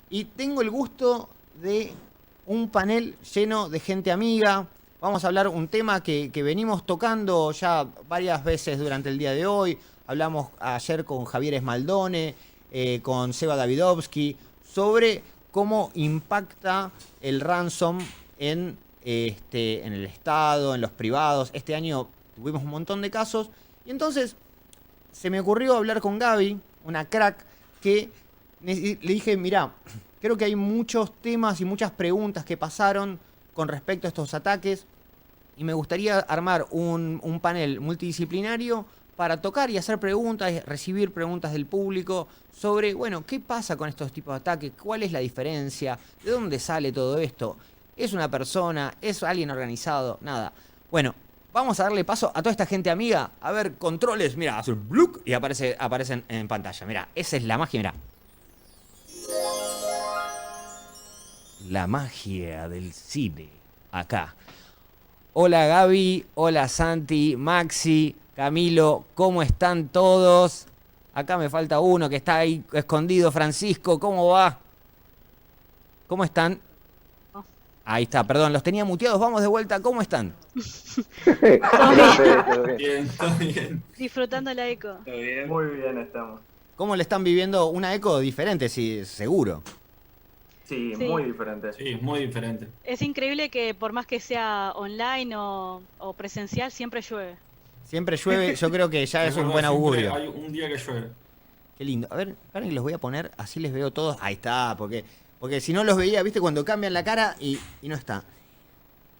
y tengo el gusto de un panel lleno de gente amiga. Vamos a hablar un tema que venimos tocando ya varias veces durante el día de hoy. Hablamos ayer con Javier Esmaldone, con Seba Davidovsky, sobre cómo impacta el ransom en el Estado, en los privados. Este año tuvimos un montón de casos. Y entonces se me ocurrió hablar con Gaby, una crack, que le dije, mirá, creo que hay muchos temas y muchas preguntas que pasaron con respecto a estos ataques y me gustaría armar un panel multidisciplinario para tocar y hacer preguntas, y recibir preguntas del público sobre, bueno, ¿qué pasa con estos tipos de ataques? ¿Cuál es la diferencia? ¿De dónde sale todo esto? ¿Es una persona? ¿Es alguien organizado? Nada. Bueno, vamos a darle paso a toda esta gente amiga. A ver, controles, mira, hace un bluk y aparecen en pantalla. Mira, esa es la magia, mira. La magia del cine. Acá. Hola Gaby, hola Santi, Maxi, Camilo, ¿cómo están todos? Acá me falta uno que está ahí escondido, Francisco, ¿cómo va? ¿Cómo están? Ahí está, perdón, los tenía muteados, vamos de vuelta, ¿cómo están? Todo bien. Todo bien. Bien, todo bien. Disfrutando la eco. ¿Todo bien? Muy bien estamos. ¿Cómo le están viviendo una eco diferente, sí, seguro? Sí, Sí. muy diferente. Sí, es muy diferente. Es increíble que por más que sea online o presencial, siempre llueve. Siempre llueve, yo creo que ya es un verdad, buen siempre augurio. hay un día que llueve. Qué lindo. A ver, ahora que los voy a poner, así les veo todos. Ahí está, porque si no los veía, viste, cuando cambian la cara y no está.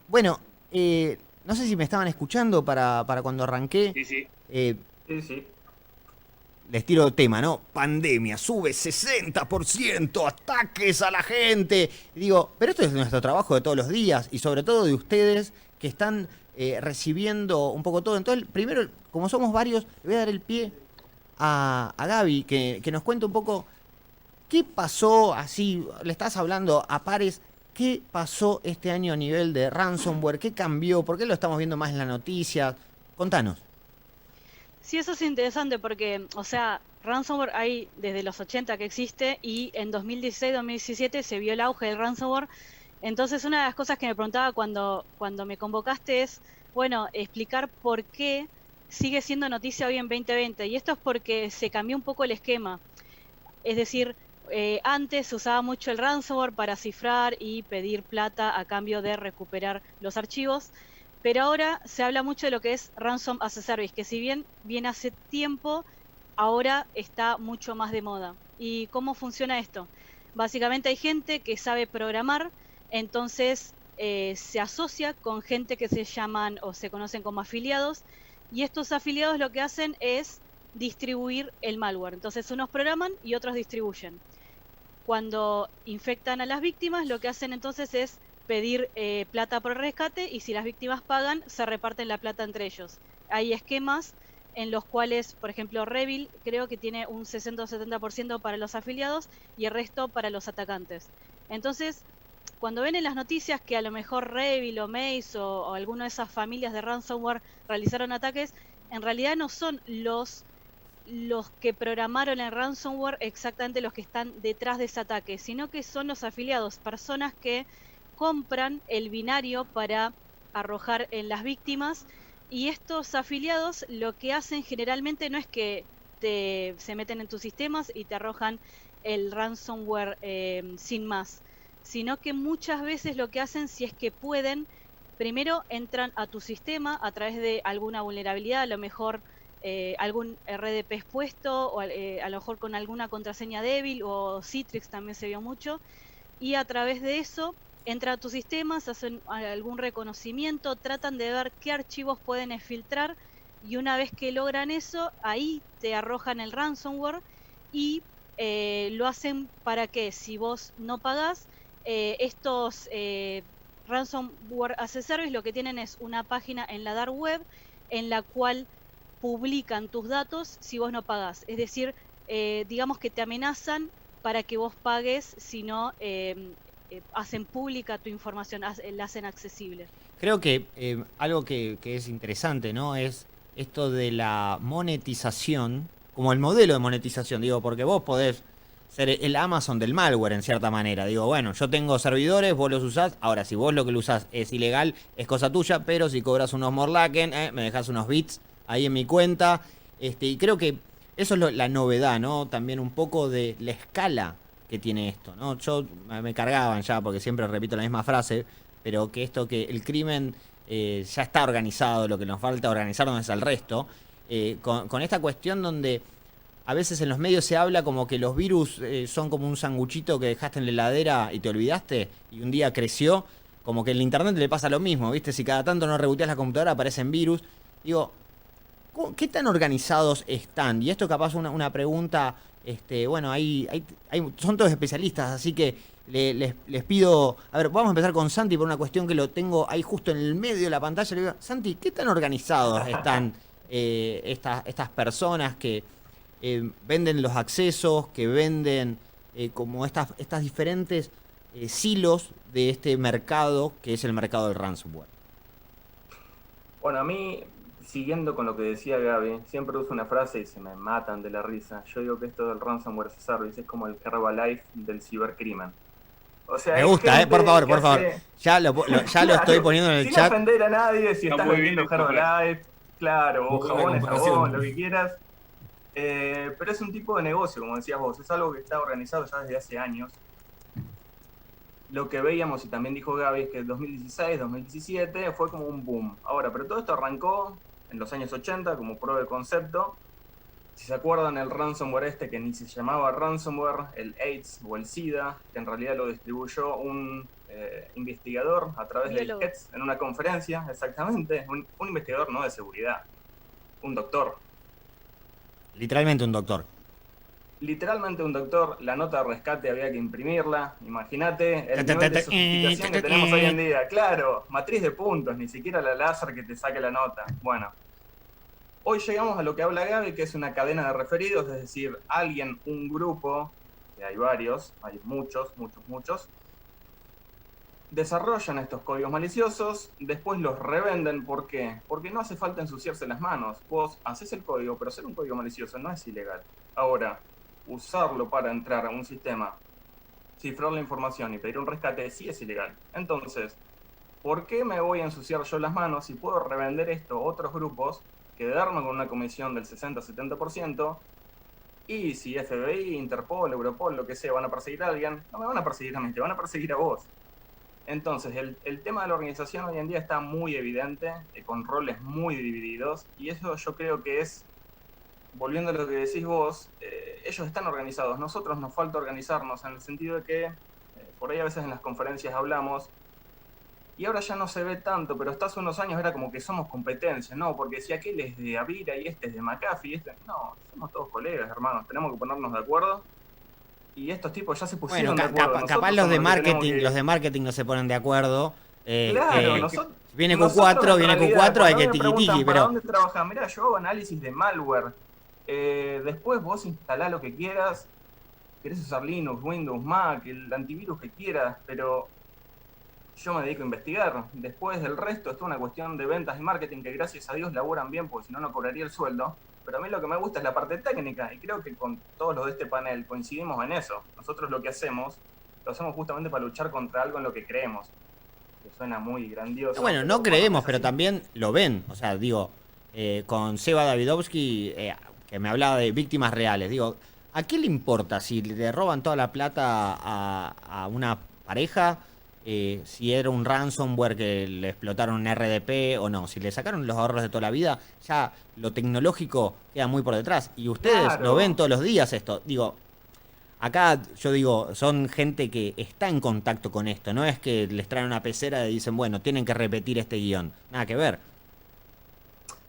Bueno, no sé si me estaban escuchando para cuando arranqué. Sí, sí. Eh, Sí, sí. Les tiro tema, ¿no? Pandemia, sube 60%, ataques a la gente. Y digo, pero esto es nuestro trabajo de todos los días y sobre todo de ustedes que están recibiendo un poco todo. Entonces, primero, como somos varios, le voy a dar el pie a Gaby, que nos cuente un poco qué pasó así. Le estás hablando a pares. ¿Qué pasó este año a nivel de ransomware? ¿Qué cambió? ¿Por qué lo estamos viendo más en las noticias? Contanos. Sí, eso es interesante porque, o sea, ransomware hay desde los 80 que existe y en 2016-2017 se vio el auge del ransomware. Entonces, una de las cosas que me preguntaba cuando me convocaste es, bueno, explicar por qué sigue siendo noticia hoy en 2020. Y esto es porque se cambió un poco el esquema. Es decir, antes se usaba mucho el ransomware para cifrar y pedir plata a cambio de recuperar los archivos, pero ahora se habla mucho de lo que es Ransom as a Service, que si bien viene hace tiempo, ahora está mucho más de moda. ¿Y cómo funciona esto? Básicamente hay gente que sabe programar, entonces se asocia con gente que se llaman o se conocen como afiliados, y estos afiliados lo que hacen es distribuir el malware. Entonces unos programan y otros distribuyen. Cuando infectan a las víctimas, lo que hacen entonces es pedir plata por rescate y si las víctimas pagan, se reparten la plata entre ellos. Hay esquemas en los cuales, por ejemplo, Revil creo que tiene un 60 o 70% para los afiliados y el resto para los atacantes. Entonces, cuando ven en las noticias que a lo mejor Revil o Mace o alguna de esas familias de ransomware realizaron ataques, en realidad no son los que programaron el ransomware exactamente los que están detrás de ese ataque, sino que son los afiliados, personas que compran el binario para arrojar en las víctimas, y estos afiliados lo que hacen generalmente no es que se meten en tus sistemas y te arrojan el ransomware sin más, sino que muchas veces lo que hacen, si es que pueden, primero entran a tu sistema a través de alguna vulnerabilidad, a lo mejor algún RDP expuesto o a lo mejor con alguna contraseña débil, o Citrix también se vio mucho, y a través de eso entran a tus sistemas, hacen algún reconocimiento, tratan de ver qué archivos pueden exfiltrar, y una vez que logran eso, ahí te arrojan el ransomware y lo hacen para que si vos no pagás, estos ransomware as a service lo que tienen es una página en la dark web en la cual publican tus datos si vos no pagás. Es decir, digamos que te amenazan para que vos pagues, si no hacen pública tu información, la hacen accesible. Creo que algo que es interesante, ¿no? Es esto de la monetización, como el modelo de monetización, digo, porque vos podés ser el Amazon del malware en cierta manera. Digo, bueno, yo tengo servidores, vos los usás, ahora si vos lo que lo usás es ilegal, es cosa tuya, pero si cobras unos Morlaken, me dejás unos bits ahí en mi cuenta. Y creo que eso es la novedad, ¿no? También un poco de la escala que tiene esto, ¿no? Yo me cargaban ya, porque siempre repito la misma frase, pero que esto que el crimen ya está organizado, lo que nos falta organizarnos es el resto, con esta cuestión donde a veces en los medios se habla como que los virus son como un sanguchito que dejaste en la heladera y te olvidaste, y un día creció, como que en el internet le pasa lo mismo, ¿viste? Si cada tanto no reboteas la computadora aparecen virus. Digo, ¿qué tan organizados están? Y esto capaz una pregunta, bueno, son todos especialistas, así que les pido, a ver, vamos a empezar con Santi por una cuestión que lo tengo ahí justo en el medio de la pantalla. Le digo, Santi, ¿qué tan organizados están estas personas que venden los accesos, que venden como estas diferentes silos de este mercado que es el mercado del ransomware? Bueno, a mí, siguiendo con lo que decía Gaby, siempre uso una frase y se me matan de la risa. Yo digo que esto del ransomware as a service es como el Herbalife del cibercrimen. O sea, Me gusta, por favor, por favor. Ya lo estoy poniendo en el sin chat. Sin ofender a nadie, si estás vendiendo Herbalife. Herbalife, claro, o Muy jabón buena es comparación. jabón, lo que quieras. Pero es un tipo de negocio, como decías vos, es algo que está organizado ya desde hace años. Lo que veíamos, y también dijo Gaby, es que 2016, 2017 fue como un boom. Ahora, pero todo esto arrancó en los años 80 como prueba de concepto. Si se acuerdan, el ransomware que ni se llamaba ransomware, el AIDS o el SIDA, que en realidad lo distribuyó un investigador a través del ETS en una conferencia, exactamente, un investigador no de seguridad, un doctor. Literalmente un doctor. Literalmente un doctor, la nota de rescate había que imprimirla, imagínate el nivel de sofisticación que tenemos hoy en día. Claro, matriz de puntos, ni siquiera la láser que te saque la nota. Bueno, hoy llegamos a lo que habla Gaby, que es una cadena de referidos, es decir, alguien, un grupo, que hay varios, hay muchos, desarrollan estos códigos maliciosos, después los revenden. ¿Por qué? Porque no hace falta ensuciarse las manos. Vos haces el código, pero hacer un código malicioso no es ilegal. Ahora, usarlo para entrar a un sistema, cifrar la información y pedir un rescate sí es ilegal. Entonces, ¿por qué me voy a ensuciar yo las manos si puedo revender esto a otros grupos, quedarme con una comisión del 60-70%, y si FBI, Interpol, Europol, lo que sea, van a perseguir a alguien, no me van a perseguir a mí, te van a perseguir a vos? Entonces, el tema de la organización hoy en día está muy evidente, con roles muy divididos, y eso yo creo que es, volviendo a lo que decís vos, ellos están organizados. Nosotros nos falta organizarnos en el sentido de que, por ahí a veces en las conferencias hablamos, y ahora ya no se ve tanto, pero hasta hace unos años era como que somos competencia, ¿no? Porque si aquel es de Avira y este es de McAfee, no, somos todos colegas, hermanos, tenemos que ponernos de acuerdo. Y estos tipos ya se pusieron de acuerdo. Capaz los de marketing no se ponen de acuerdo. Claro, nosotros... Viene Q4, hay que tiqui-tiqui, pero... ¿Para dónde trabajan? Mirá, yo hago análisis de malware. Después vos instalás lo que quieras. Querés usar Linux, Windows, Mac, el antivirus que quieras, pero yo me dedico a investigar. Después del resto es una cuestión de ventas y marketing que gracias a Dios laburan bien, porque si no, no cobraría el sueldo. Pero a mí lo que me gusta es la parte técnica, y creo que con todos los de este panel coincidimos en eso. Nosotros lo que hacemos, lo hacemos justamente para luchar contra algo en lo que creemos. Que suena muy grandioso. Bueno, no creemos, pero también lo ven. O sea, digo, con Seba Davidovsky, que me hablaba de víctimas reales, digo, ¿a qué le importa si le roban toda la plata a una pareja? Si era un ransomware que le explotaron un RDP o no, si le sacaron los ahorros de toda la vida, ya lo tecnológico queda muy por detrás. Y ustedes lo ven todos los días esto. Digo, acá yo digo, son gente que está en contacto con esto, no es que les traen una pecera y dicen, bueno, tienen que repetir este guión. Nada que ver.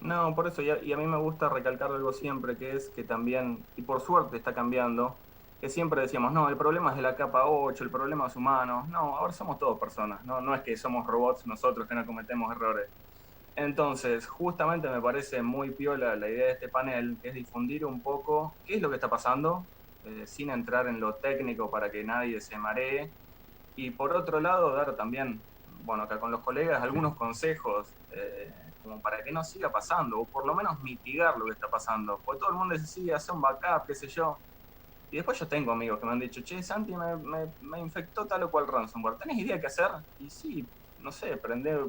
No, por eso, y a mí me gusta recalcar algo siempre, que es que también, y por suerte está cambiando, que siempre decíamos, no, el problema es de la capa 8, el problema es humano. No, ahora somos todos personas, no es que somos robots nosotros que no cometemos errores. Entonces, justamente me parece muy piola la idea de este panel, que es difundir un poco qué es lo que está pasando, sin entrar en lo técnico para que nadie se maree. Y por otro lado, dar también, bueno, acá con los colegas, algunos consejos como para que no siga pasando, o por lo menos mitigar lo que está pasando. Porque todo el mundo dice, sí, hace un backup, qué sé yo. Y después yo tengo amigos que me han dicho, che, Santi, me infectó tal o cual ransomware. ¿Tenés idea qué hacer? Y sí, no sé, prender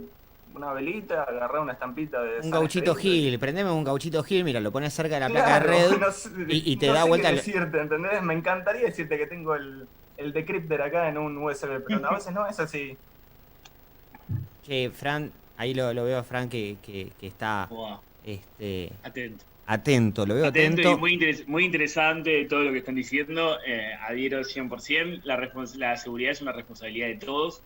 una velita, agarrar una estampita de Un San gauchito Expedito Gil, prendeme un gauchito Gil, mira, lo pones cerca de la placa de Claro, red no sé, y te no da sé vuelta. qué decirte, ¿entendés? Me encantaría decirte que tengo el decrypter acá en un USB, pero a veces no es así. Che, Fran, ahí lo veo a Fran que está Wow, este, atento. atento, lo veo Atento y atento. muy interesante todo lo que están diciendo. Adhiero 100%. La seguridad es una responsabilidad de todos.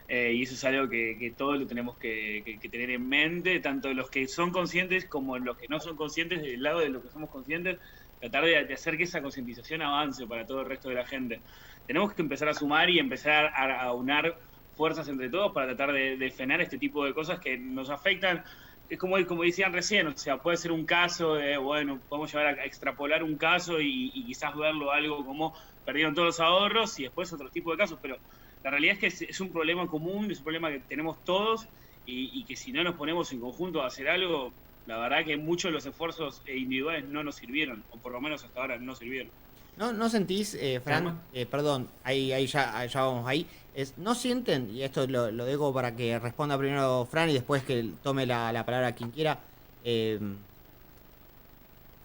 Y eso es algo que todos lo tenemos que tener en mente, tanto los que son conscientes como los que no son conscientes, del lado de los que somos conscientes, tratar de hacer que esa concientización avance para todo el resto de la gente. Tenemos que empezar a sumar y empezar a unar fuerzas entre todos para tratar de frenar este tipo de cosas que nos afectan. Es como decían recién, o sea, puede ser un caso de, bueno, podemos llevar a extrapolar un caso y quizás verlo algo como perdieron todos los ahorros y después otro tipo de casos, pero la realidad es que es un problema común, es un problema que tenemos todos y que si no nos ponemos en conjunto a hacer algo, la verdad que muchos de los esfuerzos individuales no nos sirvieron, o por lo menos hasta ahora no sirvieron. ¿No sentís, Fran, perdón, ahí ya vamos ahí, no sienten, y esto lo dejo para que responda primero Fran y después que tome la palabra quien quiera,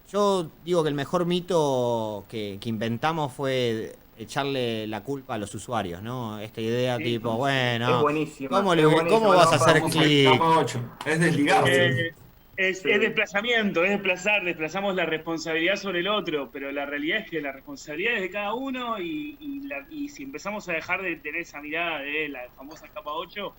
yo digo que el mejor mito que inventamos fue echarle la culpa a los usuarios, ¿no? Esta idea Sí, tipo, es bueno, buenísima, ¿cómo es buenísima, ¿cómo vas a no, hacer Vamos al clic? capa 8. Es desligarse. Es Sí. desplazamiento, es desplazamos la responsabilidad sobre el otro, pero la realidad es que la responsabilidad es de cada uno y si empezamos a dejar de tener esa mirada de la famosa capa 8,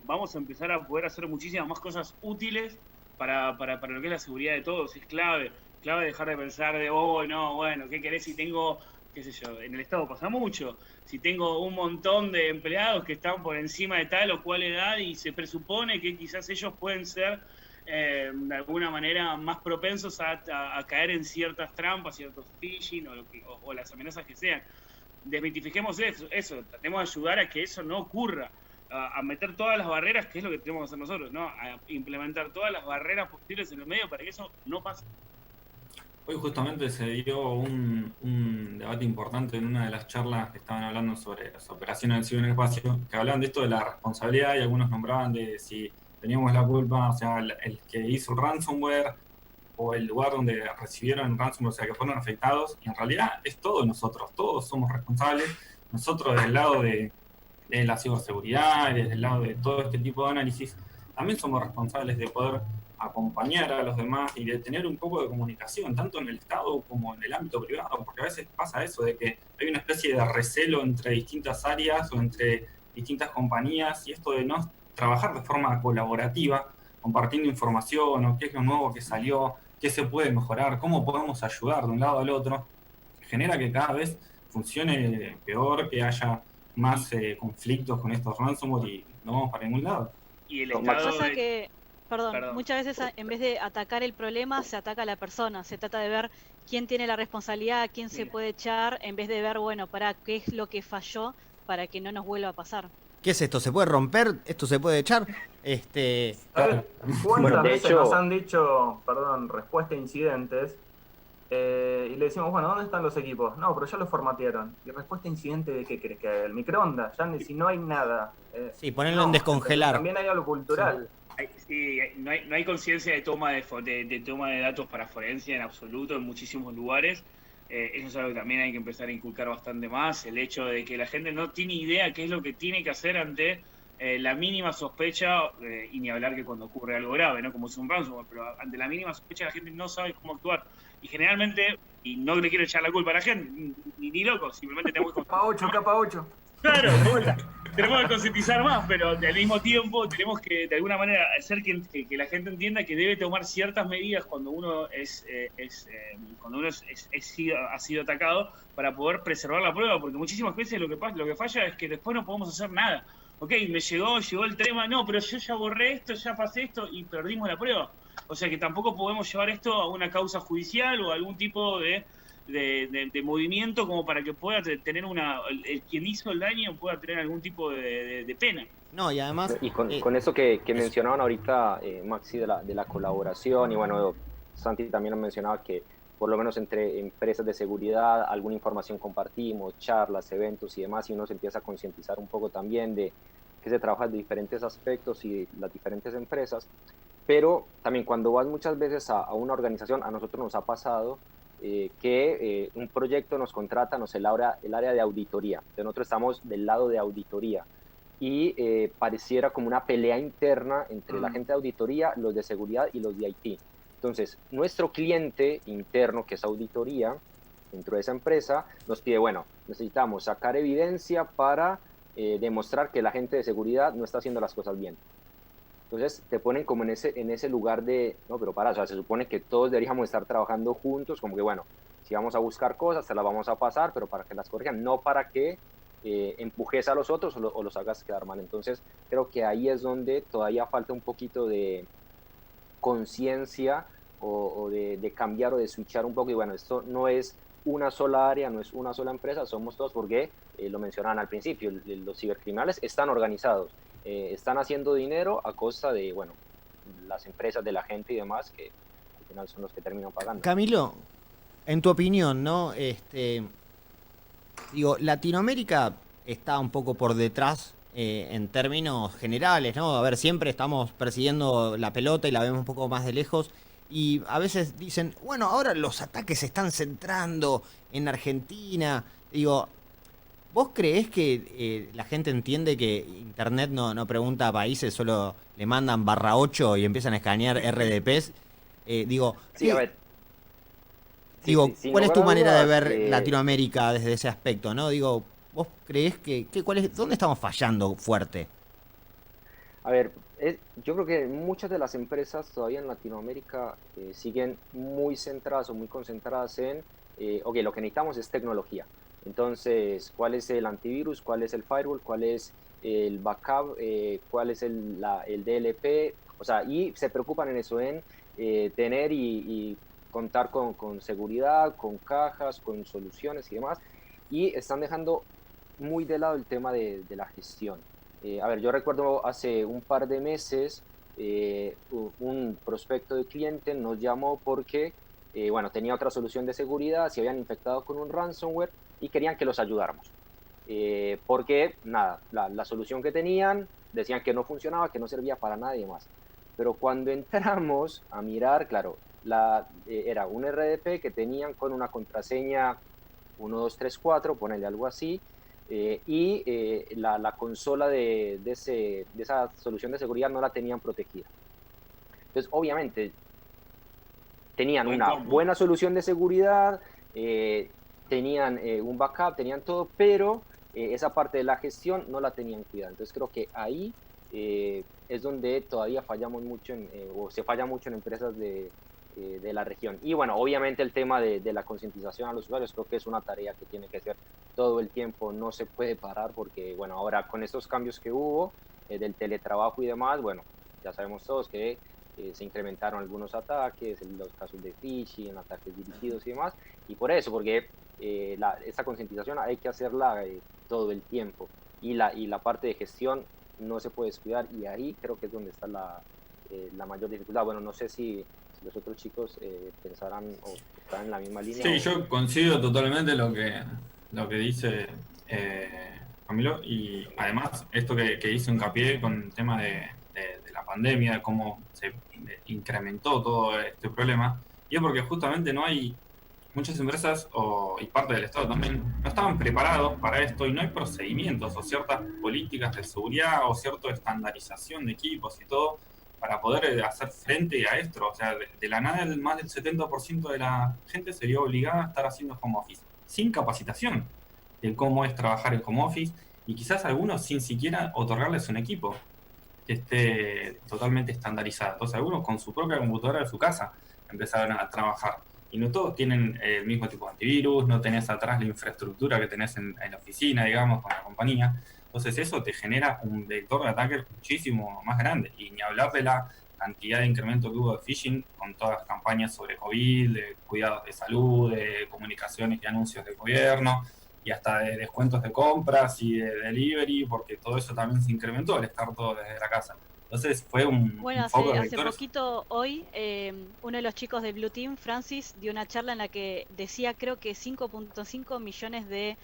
vamos a empezar a poder hacer muchísimas más cosas útiles para lo que es la seguridad de todos. Es clave dejar de pensar de, oh, no, bueno, ¿qué querés si tengo, qué sé yo, en el Estado pasa mucho, si tengo un montón de empleados que están por encima de tal o cual edad y se presupone que quizás ellos pueden ser de alguna manera más propensos a caer en ciertas trampas, ciertos phishing o las amenazas que sean. Desmitifiquemos eso, tratemos de ayudar a que eso no ocurra, a meter todas las barreras, que es lo que tenemos que hacer nosotros, ¿no? A implementar todas las barreras posibles en el medio para que eso no pase. Hoy justamente se dio un debate importante en una de las charlas que estaban hablando sobre las operaciones del ciberespacio, que hablaban de esto de la responsabilidad y algunos nombraban de si teníamos la culpa, o sea, el que hizo el ransomware o el lugar donde recibieron el ransomware, o sea, que fueron afectados, y en realidad es todos nosotros, todos somos responsables, nosotros desde el lado de la ciberseguridad y desde el lado de todo este tipo de análisis, también somos responsables de poder acompañar a los demás y de tener un poco de comunicación, tanto en el Estado como en el ámbito privado, porque a veces pasa eso de que hay una especie de recelo entre distintas áreas o entre distintas compañías y esto de no trabajar de forma colaborativa, compartiendo información o qué es lo nuevo que salió, qué se puede mejorar, cómo podemos ayudar de un lado al otro, genera que cada vez funcione peor, que haya más conflictos con estos ransomware y no vamos para ningún lado. Y el Lo que Estado... pasa que, perdón, Perdón. muchas veces en vez de atacar el problema, se ataca a la persona. Se trata de ver quién tiene la responsabilidad, a quién se Bien. puede echar, en vez de ver, bueno, para qué es lo que falló para que no nos vuelva a pasar. ¿Qué es esto? ¿Se puede romper? ¿Esto se puede echar? ¿Sabes Claro. cuántas Bueno, de veces hecho- nos han dicho, perdón, respuesta a incidentes? Y le decimos, bueno, ¿dónde están los equipos? No, pero ya los formatearon. ¿Y respuesta a incidente de qué crees que haga? El microondas, ya ni si no hay nada. Sí, ponerlo en descongelar. También hay algo cultural. Sí, no hay conciencia de toma de toma de datos para forencia en absoluto en muchísimos lugares. Eso es algo que también hay que empezar a inculcar bastante más. El hecho de que la gente no tiene idea qué es lo que tiene que hacer ante la mínima sospecha, y ni hablar que cuando ocurre algo grave, ¿no? Como es un ransomware, pero ante la mínima sospecha la gente no sabe cómo actuar. Y generalmente, y no le quiero echar la culpa a la gente, ni loco, simplemente tenemos que... Capa 8. Claro, tenemos que concientizar más, pero al mismo tiempo tenemos que, de alguna manera, hacer que la gente entienda que debe tomar ciertas medidas cuando uno ha sido atacado para poder preservar la prueba, porque muchísimas veces lo que falla es que después no podemos hacer nada. Ok, llegó el tema, no, pero yo ya borré esto, ya pasé esto y perdimos la prueba. O sea que tampoco podemos llevar esto a una causa judicial o a algún tipo de movimiento como para que pueda tener quien hizo el daño pueda tener algún tipo de pena. No, y además... Y con eso que mencionaban ahorita, Maxi, de la colaboración, y bueno, Santi también mencionaba que por lo menos entre empresas de seguridad, alguna información compartimos, charlas, eventos y demás, y uno se empieza a concientizar un poco también de que se trabaja de diferentes aspectos y las diferentes empresas. Pero también cuando vas muchas veces a una organización, a nosotros nos ha pasado que un proyecto nos contrata, el área de auditoría. Entonces nosotros estamos del lado de auditoría y pareciera como una pelea interna entre la gente de auditoría, los de seguridad y los de IT. Entonces, nuestro cliente interno, que es auditoría, dentro de esa empresa, nos pide, bueno, necesitamos sacar evidencia para demostrar que la gente de seguridad no está haciendo las cosas bien. Entonces te ponen como en ese lugar de, no, pero para, o sea, se supone que todos deberíamos estar trabajando juntos, como que bueno, si vamos a buscar cosas, te las vamos a pasar, pero para que las corrijan, no para que empujes a los otros o los hagas quedar mal. Entonces creo que ahí es donde todavía falta un poquito de conciencia o de cambiar o de switchar un poco, y bueno, esto no es una sola área, no es una sola empresa, somos todos, porque lo mencionaban al principio, los cibercriminales están organizados, están haciendo dinero a costa de, bueno, las empresas, de la gente y demás, que al final son los que terminan pagando. Camilo, en tu opinión, ¿no? Digo, Latinoamérica está un poco por detrás en términos generales, ¿no? A ver, siempre estamos persiguiendo la pelota y la vemos un poco más de lejos. Y a veces dicen, bueno, ahora los ataques se están centrando en Argentina. Digo, ¿vos creés que la gente entiende que Internet no pregunta a países, solo le mandan /8 y empiezan a escanear RDPs? Digo, Sí, a ver. digo, Sin ¿cuál es tu lugar a manera de dudas, ver Latinoamérica desde ese aspecto, no? Digo, ¿vos creés dónde estamos fallando fuerte? A ver, yo creo que muchas de las empresas todavía en Latinoamérica siguen muy centradas o muy concentradas en, ok, lo que necesitamos es tecnología. Entonces, ¿cuál es el antivirus? ¿Cuál es el firewall? ¿Cuál es el backup? ¿Cuál es el DLP? O sea, y se preocupan en eso, en tener y contar con seguridad, con cajas, con soluciones y demás. Y están dejando muy de lado el tema de la gestión. A ver, yo recuerdo hace un par de meses un prospecto de cliente nos llamó porque, bueno, tenía otra solución de seguridad, se habían infectado con un ransomware y querían que los ayudáramos. Porque, nada, la solución que tenían decían que no funcionaba, que no servía para nada y demás. Pero cuando entramos a mirar, claro, era un RDP que tenían con una contraseña 1234, ponerle algo así, y la consola de esa solución de seguridad no la tenían protegida. Entonces, obviamente, tenían una buena solución de seguridad, tenían un backup, tenían todo, pero esa parte de la gestión no la tenían cuidada. Entonces, creo que ahí es donde todavía fallamos mucho, o se falla mucho en empresas de la región. Y bueno, obviamente el tema de la concientización a los usuarios creo que es una tarea que tiene que ser todo el tiempo, no se puede parar porque, bueno, ahora con estos cambios que hubo del teletrabajo y demás, bueno, ya sabemos todos que se incrementaron algunos ataques, los casos de phishing, ataques dirigidos y demás, y por eso, porque esta concientización hay que hacerla todo el tiempo, y la parte de gestión no se puede descuidar, y ahí creo que es donde está la mayor dificultad. Bueno, no sé si los otros chicos pensarán o están en la misma línea. Sí, yo coincido totalmente lo que dice Camilo, y además esto que hizo hincapié con el tema de la pandemia, de cómo se incrementó todo este problema, y es porque justamente no hay muchas empresas y parte del Estado también no estaban preparados para esto, y no hay procedimientos o ciertas políticas de seguridad o cierta estandarización de equipos y todo para poder hacer frente a esto. O sea, de la nada más del 70% de la gente se vio obligada a estar haciendo home office, sin capacitación de cómo es trabajar en home office, y quizás algunos sin siquiera otorgarles un equipo que esté totalmente estandarizado. Entonces algunos con su propia computadora de su casa empezaron a trabajar. Y no todos tienen el mismo tipo de antivirus, no tenés atrás la infraestructura que tenés en la oficina, digamos, con la compañía. Entonces eso te genera un vector de ataque muchísimo más grande. Y ni hablar de la cantidad de incremento que hubo de phishing con todas las campañas sobre COVID, de cuidados de salud, de comunicaciones y anuncios del gobierno, y hasta de descuentos de compras y de delivery, porque todo eso también se incrementó al estar todo desde la casa. Entonces fue un Bueno, foco hace rector. poquito, hoy, uno de los chicos de Blue Team, Francis, dio una charla en la que decía, creo que 5.5 millones de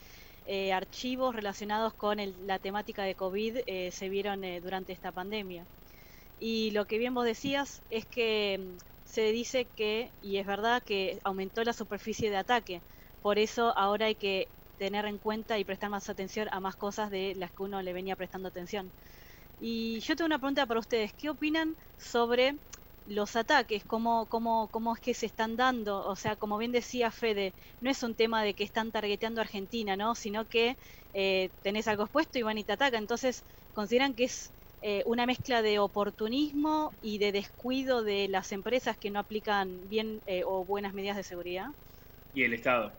archivos relacionados con la temática de COVID se vieron durante esta pandemia. Y lo que bien vos decías es que se dice que, y es verdad, que aumentó la superficie de ataque. Por eso ahora hay que tener en cuenta y prestar más atención a más cosas de las que uno le venía prestando atención. Y yo tengo una pregunta para ustedes. ¿Qué opinan sobre los ataques? ¿Cómo es que se están dando? O sea, como bien decía Fede, no es un tema de que están targeteando a Argentina, ¿no? Sino que tenés algo expuesto y van y te atacan. Entonces, ¿consideran que es una mezcla de oportunismo y de descuido de las empresas que no aplican bien o buenas medidas de seguridad? Y el Estado.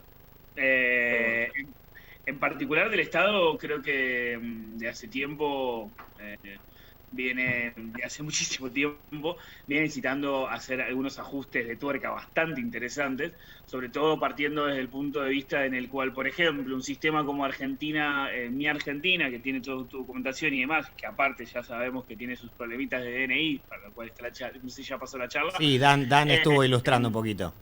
En particular del Estado, creo que de hace tiempo, de hace muchísimo tiempo, viene necesitando hacer algunos ajustes de tuerca bastante interesantes, sobre todo partiendo desde el punto de vista en el cual, por ejemplo, un sistema como Argentina, Mi Argentina, que tiene toda tu documentación y demás, que aparte ya sabemos que tiene sus problemitas de DNI, para lo cual está la charla, no sé si ya pasó la charla. Sí, Dan estuvo ilustrando un poquito.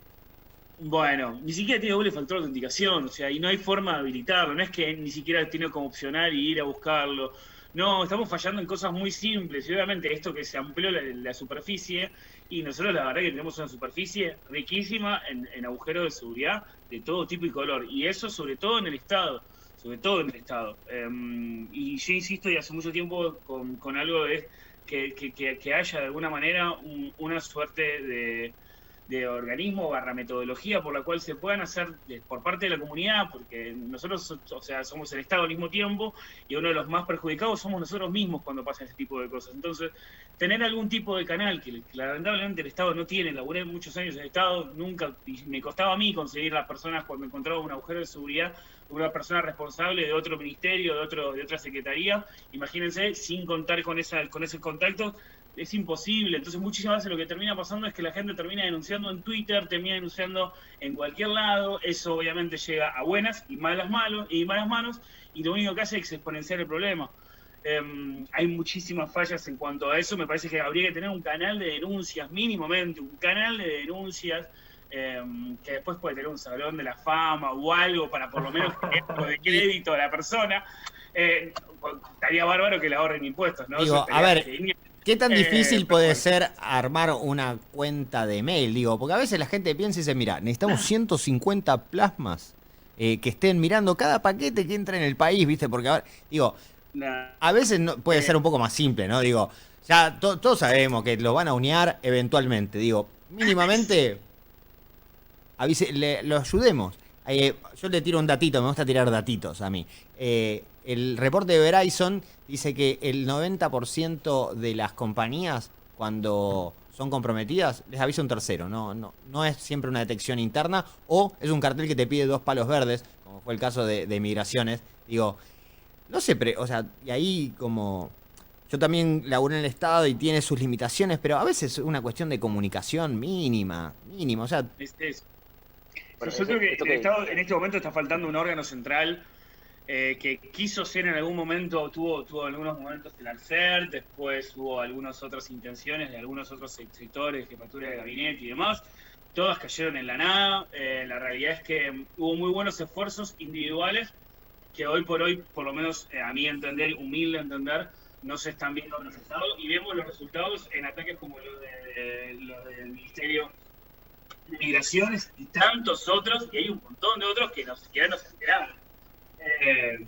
Bueno, ni siquiera tiene doble factor de autenticación, o sea, y no hay forma de habilitarlo, no es que ni siquiera tiene como opcional y ir a buscarlo. No, estamos fallando en cosas muy simples, y obviamente esto que se amplió la superficie, y nosotros la verdad que tenemos una superficie riquísima en agujeros de seguridad de todo tipo y color, y eso sobre todo en el Estado, sobre todo en el Estado. Y yo insisto, y hace mucho tiempo, con algo de que haya de alguna manera una suerte de organismo / metodología por la cual se puedan hacer por parte de la comunidad, porque nosotros, o sea, somos el Estado al mismo tiempo y uno de los más perjudicados somos nosotros mismos cuando pasa ese tipo de cosas. Entonces, tener algún tipo de canal que lamentablemente el Estado no tiene, laburé muchos años en el Estado, nunca, y me costaba a mí conseguir las personas cuando encontraba un agujero de seguridad, una persona responsable de otro ministerio, de otra secretaría, imagínense, sin contar con ese contacto, es imposible. Entonces muchísimas veces lo que termina pasando es que la gente termina denunciando en Twitter, termina denunciando en cualquier lado, eso obviamente llega a buenas y malas manos, y lo único que hace es exponenciar el problema. Hay muchísimas fallas en cuanto a eso, me parece que habría que tener un canal de denuncias, mínimamente, un canal de denuncias, que después puede tener un salón de la fama o algo para por lo menos tener algo de crédito a la persona. Estaría bárbaro que le ahorren impuestos, ¿no? Digo, a ver, genial. ¿qué tan difícil puede bueno. ser armar una cuenta de mail? Digo, porque a veces la gente piensa y dice, mira, necesitamos 150 plasmas que estén mirando cada paquete que entra en el país, ¿viste? Porque, a ver, digo, a veces puede ser un poco más simple, ¿no? Digo, ya todos sabemos que lo van a unear eventualmente. Digo, mínimamente, lo ayudemos. Yo le tiro un datito, me gusta tirar datitos a mí. El reporte de Verizon dice que el 90% de las compañías, cuando son comprometidas, les avisa un tercero. No es siempre una detección interna o es un cartel que te pide 2 palos verdes, como fue el caso de migraciones. Digo, no sé, o sea, y ahí como... Yo también laburé en el Estado y tiene sus limitaciones, pero a veces es una cuestión de comunicación mínima, o sea... Yo creo que el Estado en este momento está faltando un órgano central que quiso ser en algún momento, tuvo algunos momentos el ARCER, después hubo algunas otras intenciones de algunos otros sectores, jefatura de gabinete y demás, todas cayeron en la nada. La realidad es que hubo muy buenos esfuerzos individuales que hoy por hoy, por lo menos a mi entender, humilde entender, no se están viendo reflejados, y vemos los resultados en ataques como los del Ministerio de Migraciones y tantos otros, y hay un montón de otros que ya nos enteramos.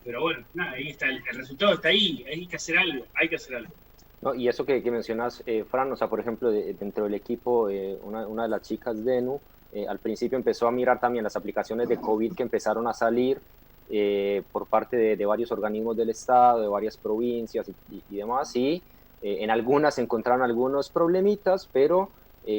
Pero bueno, nada, ahí está, el resultado está ahí, hay que hacer algo. No, y eso que mencionas, Fran, o sea, por ejemplo, dentro del equipo, una de las chicas de ENU, al principio empezó a mirar también las aplicaciones de COVID que empezaron a salir por parte de varios organismos del Estado, de varias provincias y demás, y en algunas se encontraron algunos problemitas, pero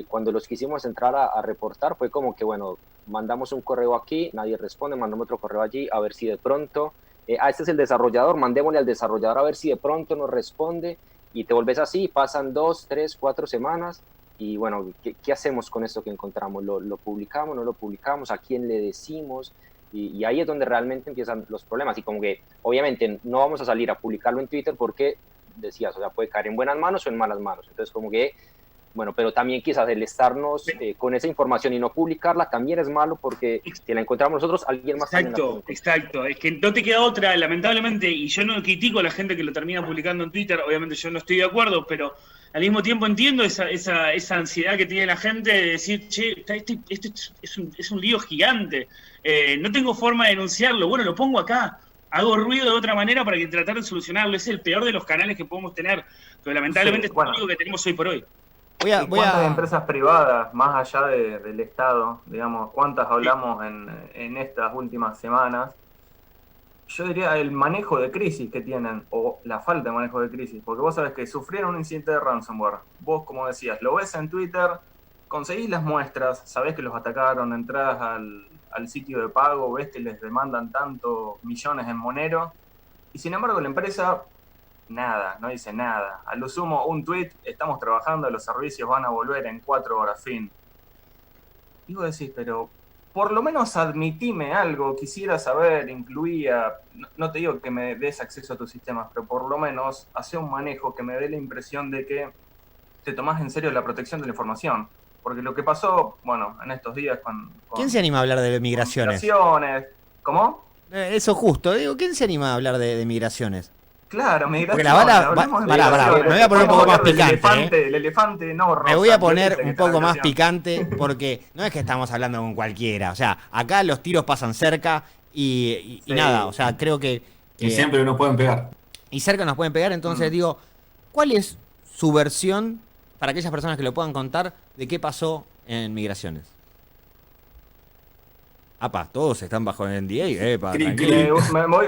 cuando los quisimos entrar a reportar fue como que, bueno, mandamos un correo aquí, nadie responde, mandamos otro correo allí, a ver si de pronto, este es el desarrollador, mandémosle al desarrollador a ver si de pronto nos responde, y te volvés así, pasan 2, 3, 4 semanas, y bueno, ¿qué hacemos con esto que encontramos? ¿Lo publicamos, no lo publicamos? ¿A quién le decimos? Y ahí es donde realmente empiezan los problemas, y como que obviamente no vamos a salir a publicarlo en Twitter porque decías, o sea, puede caer en buenas manos o en malas manos. Entonces, como que, bueno, pero también quizás el estarnos con esa información y no publicarla también es malo, porque si la encontramos nosotros, alguien más también la puede encontrar. Exacto, es que no te queda otra, lamentablemente, y yo no critico a la gente que lo termina publicando en Twitter, obviamente yo no estoy de acuerdo, pero al mismo tiempo entiendo esa ansiedad que tiene la gente de decir, che, esto es un lío gigante, no tengo forma de denunciarlo, bueno, lo pongo acá, hago ruido de otra manera para que tratar de solucionarlo, es el peor de los canales que podemos tener, pero lamentablemente es lo único que tenemos hoy por hoy. ¿Cuántas empresas privadas, más allá del Estado, digamos, cuántas hablamos en estas últimas semanas? Yo diría el manejo de crisis que tienen, o la falta de manejo de crisis, porque vos sabés que sufrieron un incidente de ransomware. Vos, como decías, lo ves en Twitter, conseguís las muestras, sabés que los atacaron, entrás al sitio de pago, ves que les demandan tantos millones en Monero, y sin embargo la empresa... nada, no dice nada. A lo sumo, un tweet, estamos trabajando, los servicios van a volver en 4 horas, fin. Y vos decís, pero por lo menos admitime algo, quisiera saber, incluía, no te digo que me des acceso a tus sistemas, pero por lo menos hace un manejo que me dé la impresión de que te tomás en serio la protección de la información. Porque lo que pasó, bueno, en estos días con ¿quién se anima a hablar de migraciones? ¿Cómo? Eso justo, digo, ¿quién se anima a hablar de migraciones? Claro, migración. Porque la bala, me voy a poner un poco más picante. El elefante no rosa. Me voy a poner un poco más picante porque no es que estamos hablando con cualquiera. O sea, acá los tiros pasan cerca y nada. O sea, creo que... Y siempre nos pueden pegar. Y cerca nos pueden pegar. Entonces digo, ¿cuál es su versión para aquellas personas que lo puedan contar de qué pasó en migraciones? Apa, todos están bajo el NDA, tranquilo.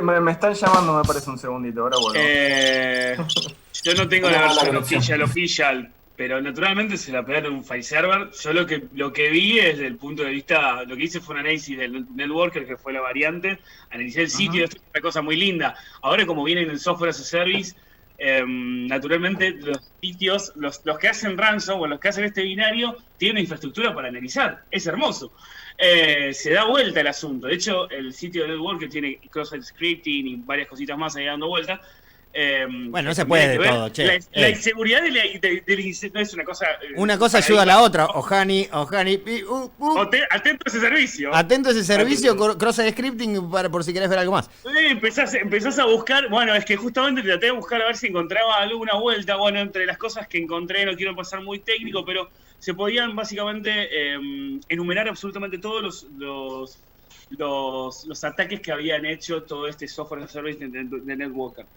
Me están llamando, me parece, un segundito, ahora vuelvo. Yo no tengo la versión oficial, pero naturalmente se la pegaron un file server. Yo lo que vi desde el punto de vista, lo que hice fue un análisis del networker, que fue la variante, analicé el sitio, esto es una cosa muy linda. Ahora, como viene en el software as a service, naturalmente los sitios, los que hacen ransom o los que hacen este binario, tienen una infraestructura para analizar, es hermoso. Se da vuelta el asunto. De hecho, el sitio de networker tiene cross-site scripting y varias cositas más ahí dando vuelta. Bueno, no se puede de todo, che. La inseguridad del no es una cosa... Una cosa ayuda a la otra. Ojani. Atento a ese servicio. Atento a ese servicio, cross-site scripting, por si querés ver algo más. Empezás a buscar, bueno, es que justamente traté de buscar a ver si encontraba alguna vuelta. Bueno, entre las cosas que encontré, no quiero pasar muy técnico, pero se podían básicamente enumerar absolutamente todos los ataques que habían hecho todo este software as a service de Networker.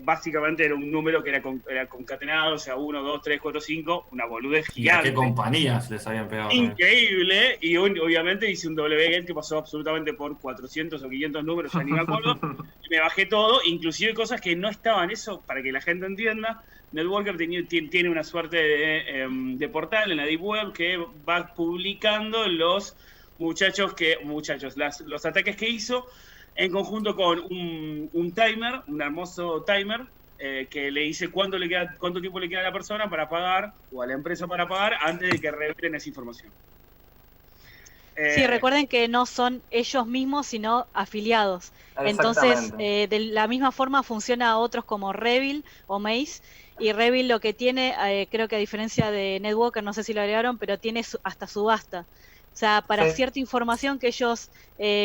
Básicamente era un número que era concatenado, o sea, 1, 2, 3, 4, 5, una boludez gigante. ¿Y a qué compañías les habían pegado? Increíble, y obviamente hice un wget que pasó absolutamente por 400 o 500 números, ya ni me acuerdo, y me bajé todo, inclusive cosas que no estaban. Eso, para que la gente entienda, Networker tiene una suerte de portal en la Deep Web que va publicando los los ataques que hizo, en conjunto con un timer, un hermoso timer, que le dice cuánto tiempo le queda a la persona para pagar, o a la empresa para pagar, antes de que revelen esa información. Sí, recuerden que no son ellos mismos, sino afiliados. Entonces, de la misma forma funciona otros como Revil o Maze. Y Revil lo que tiene, creo que a diferencia de Networker, no sé si lo agregaron, pero tiene hasta subasta. O sea, para cierta información que ellos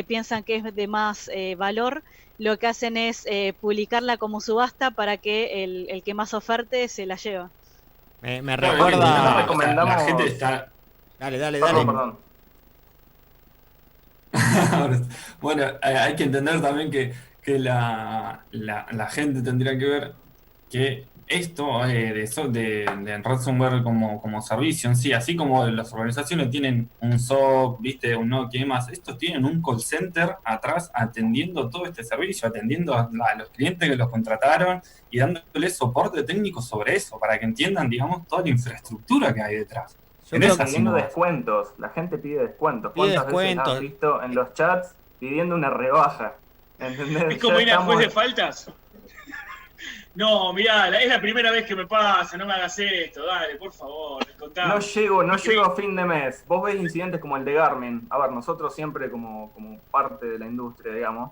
piensan que es de más valor, lo que hacen es publicarla como subasta para que el que más oferte se la lleva. Me recuerda... recomendamos... La gente está... Dale. Perdón. Bueno, hay que entender también que la gente tendría que ver que esto de ransomware como servicio en sí, así como las organizaciones tienen un SOC, ¿viste? Un NOC y demás, estos tienen un call center atrás atendiendo todo este servicio, atendiendo a los clientes que los contrataron y dándoles soporte técnico sobre eso, para que entiendan, digamos, toda la infraestructura que hay detrás. Pidiendo descuentos, la gente pide descuentos. ¿Cuántas veces has visto en los chats pidiendo una rebaja? ¿Entendés? Es como ir a juez de faltas. No, mirá, es la primera vez que me pasa, no me hagas esto, dale, por favor, contame. No llego a fin de mes. Vos ves incidentes como el de Garmin. A ver, nosotros siempre como parte de la industria, digamos,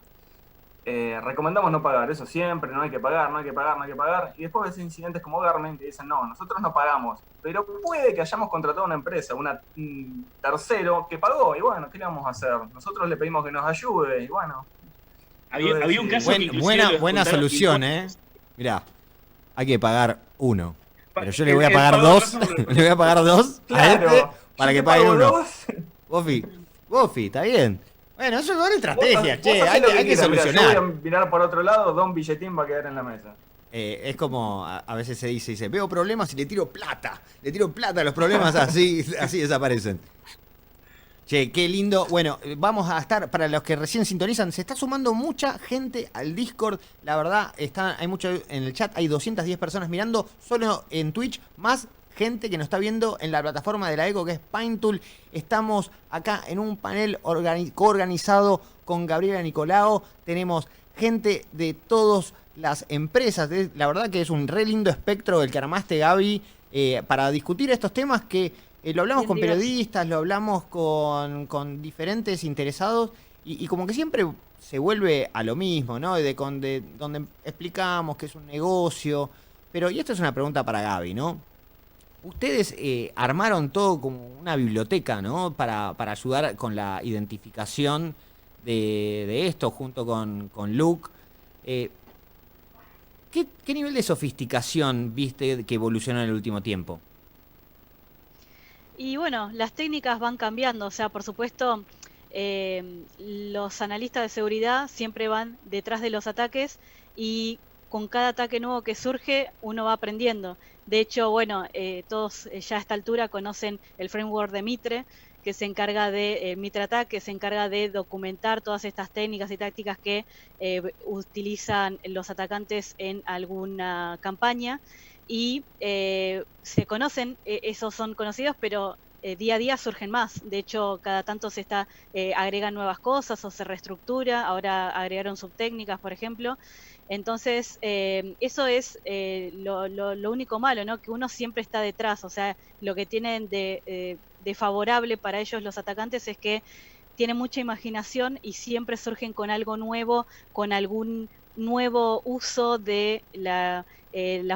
recomendamos no pagar, eso siempre, no hay que pagar, no hay que pagar, no hay que pagar. Y después ves incidentes como Garmin que dicen, no, nosotros no pagamos, pero puede que hayamos contratado una empresa, un tercero que pagó, y bueno, ¿qué le vamos a hacer? Nosotros le pedimos que nos ayude, y bueno. Había un caso que inclusive lo Buena descontaron solución, impuestos. Mirá, hay que pagar uno. Pero yo le El- voy a el pagar pago dos, de le voy a pagar dos a Claro, este para yo que te pague pago uno. dos. Bofi, está bien. Bueno, eso son estrategias, Vos che, hacés hay lo que quieras, mirá, solucionar. yo voy a mirar por otro lado, don billetín va a quedar en la mesa. Es como a veces se dice, veo problemas y le tiro plata, los problemas así desaparecen. Che, qué lindo. Bueno, vamos a estar, para los que recién sintonizan, se está sumando mucha gente al Discord. La verdad, hay mucho en el chat, hay 210 personas mirando, solo en Twitch, más gente que nos está viendo en la plataforma de la Eco, que es Pinetool. Estamos acá en un panel coorganizado con Gabriela Nicolao. Tenemos gente de todas las empresas. La verdad que es un re lindo espectro el que armaste, Gaby, para discutir estos temas que lo hablamos Bien con diverso. periodistas, lo hablamos con diferentes interesados y como que siempre se vuelve a lo mismo, ¿no? Donde explicamos que es un negocio. Pero, y esto es una pregunta para Gaby, ¿no? Ustedes armaron todo como una biblioteca, ¿no? Para ayudar con la identificación de esto junto con Luke. ¿Qué nivel de sofisticación viste que evolucionó en el último tiempo? Y bueno, las técnicas van cambiando, o sea, por supuesto, los analistas de seguridad siempre van detrás de los ataques y con cada ataque nuevo que surge uno va aprendiendo. De hecho, bueno, todos ya a esta altura conocen el framework de Mitre, que se encarga de Mitre Attack, que se encarga de documentar todas estas técnicas y tácticas que utilizan los atacantes en alguna campaña. Y se conocen, esos son conocidos, pero día a día surgen más. De hecho, cada tanto se agregan nuevas cosas o se reestructura. Ahora agregaron subtécnicas, por ejemplo. Entonces, eso es lo único malo, ¿no? Que uno siempre está detrás. O sea, lo que tienen de favorable para ellos los atacantes es que tienen mucha imaginación y siempre surgen con algo nuevo, con algún nuevo uso de las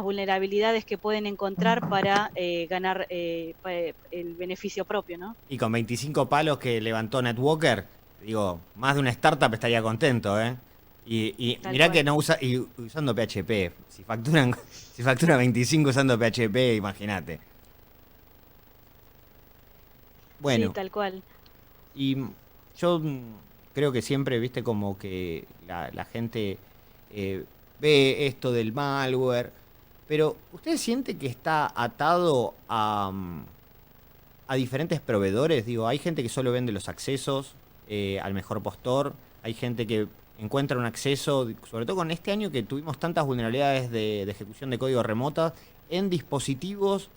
vulnerabilidades que pueden encontrar para ganar el beneficio propio, ¿no? Y con 25 palos que levantó Netwalker, digo, más de una startup estaría contento, ¿eh? Y Tal mirá cual. que no usando PHP. Si facturan 25 usando PHP, imagínate. Bueno, Sí, tal cual. y yo creo que siempre, viste, como que la gente ve esto del malware, pero ¿usted siente que está atado a diferentes proveedores? Digo, hay gente que solo vende los accesos al mejor postor, hay gente que encuentra un acceso, sobre todo con este año que tuvimos tantas vulnerabilidades de ejecución de código remotas en dispositivos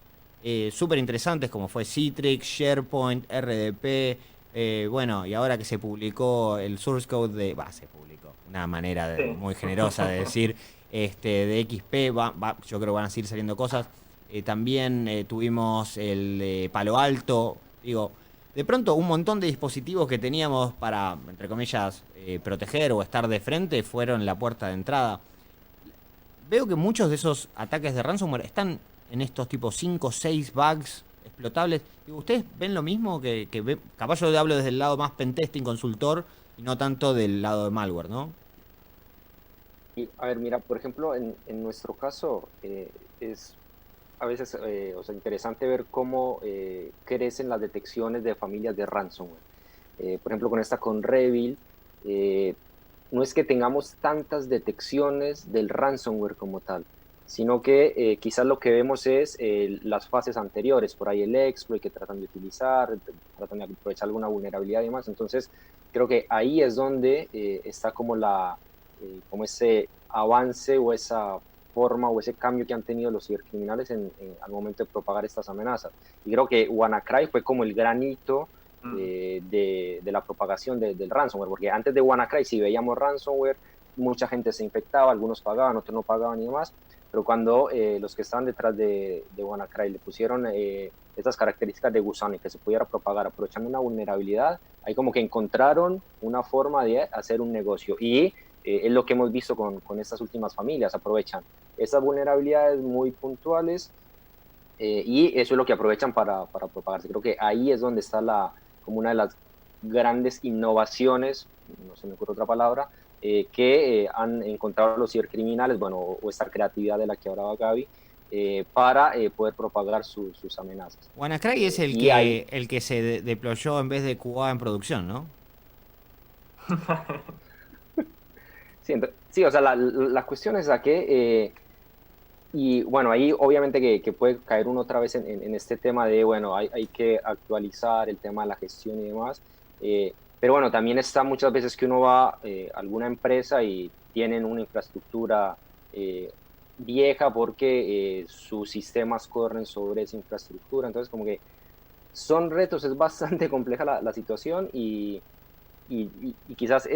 súper interesantes como fue Citrix, SharePoint, RDP, bueno, y ahora que se publicó el source code se publicó, una manera Sí. muy generosa de decir, de XP, yo creo que van a seguir saliendo cosas. También tuvimos el de Palo Alto, digo, de pronto un montón de dispositivos que teníamos para, entre comillas, proteger o estar de frente fueron la puerta de entrada. Veo que muchos de esos ataques de ransomware están en estos tipos 5 o 6 bugs explotables. Digo, ¿ustedes ven lo mismo capaz yo hablo desde el lado más pentesting consultor y no tanto del lado de malware, ¿no? Y, a ver, mira, por ejemplo, en nuestro caso es a veces o sea, interesante ver cómo crecen las detecciones de familias de ransomware. Por ejemplo, con Revil, no es que tengamos tantas detecciones del ransomware como tal, sino que quizás lo que vemos es las fases anteriores, por ahí el exploit que tratan de utilizar, tratan de aprovechar alguna vulnerabilidad y demás. Entonces, creo que ahí es donde está como como ese avance o esa forma o ese cambio que han tenido los cibercriminales al momento de propagar estas amenazas. Y creo que WannaCry fue como el gran hito de la propagación del ransomware, porque antes de WannaCry si veíamos ransomware, mucha gente se infectaba, algunos pagaban, otros no pagaban y demás, pero cuando los que estaban detrás de WannaCry le pusieron estas características de gusano y que se pudiera propagar aprovechando una vulnerabilidad, ahí como que encontraron una forma de hacer un negocio. Y es lo que hemos visto con estas últimas familias, aprovechan esas vulnerabilidades muy puntuales y eso es lo que aprovechan para propagarse. Creo que ahí es donde está como una de las grandes innovaciones, no se me ocurre otra palabra, que han encontrado los cibercriminales, bueno, o esta creatividad de la que hablaba Gaby, para poder propagar sus amenazas. WannaCry es el que se deployó en vez de QA en producción, ¿no? Sí, o sea, la cuestión es a que, y bueno, ahí obviamente que puede caer uno otra vez en este tema de, bueno, hay que actualizar el tema de la gestión y demás, pero bueno, también está muchas veces que uno va a alguna empresa y tienen una infraestructura vieja porque sus sistemas corren sobre esa infraestructura, entonces como que son retos, es bastante compleja la situación y quizás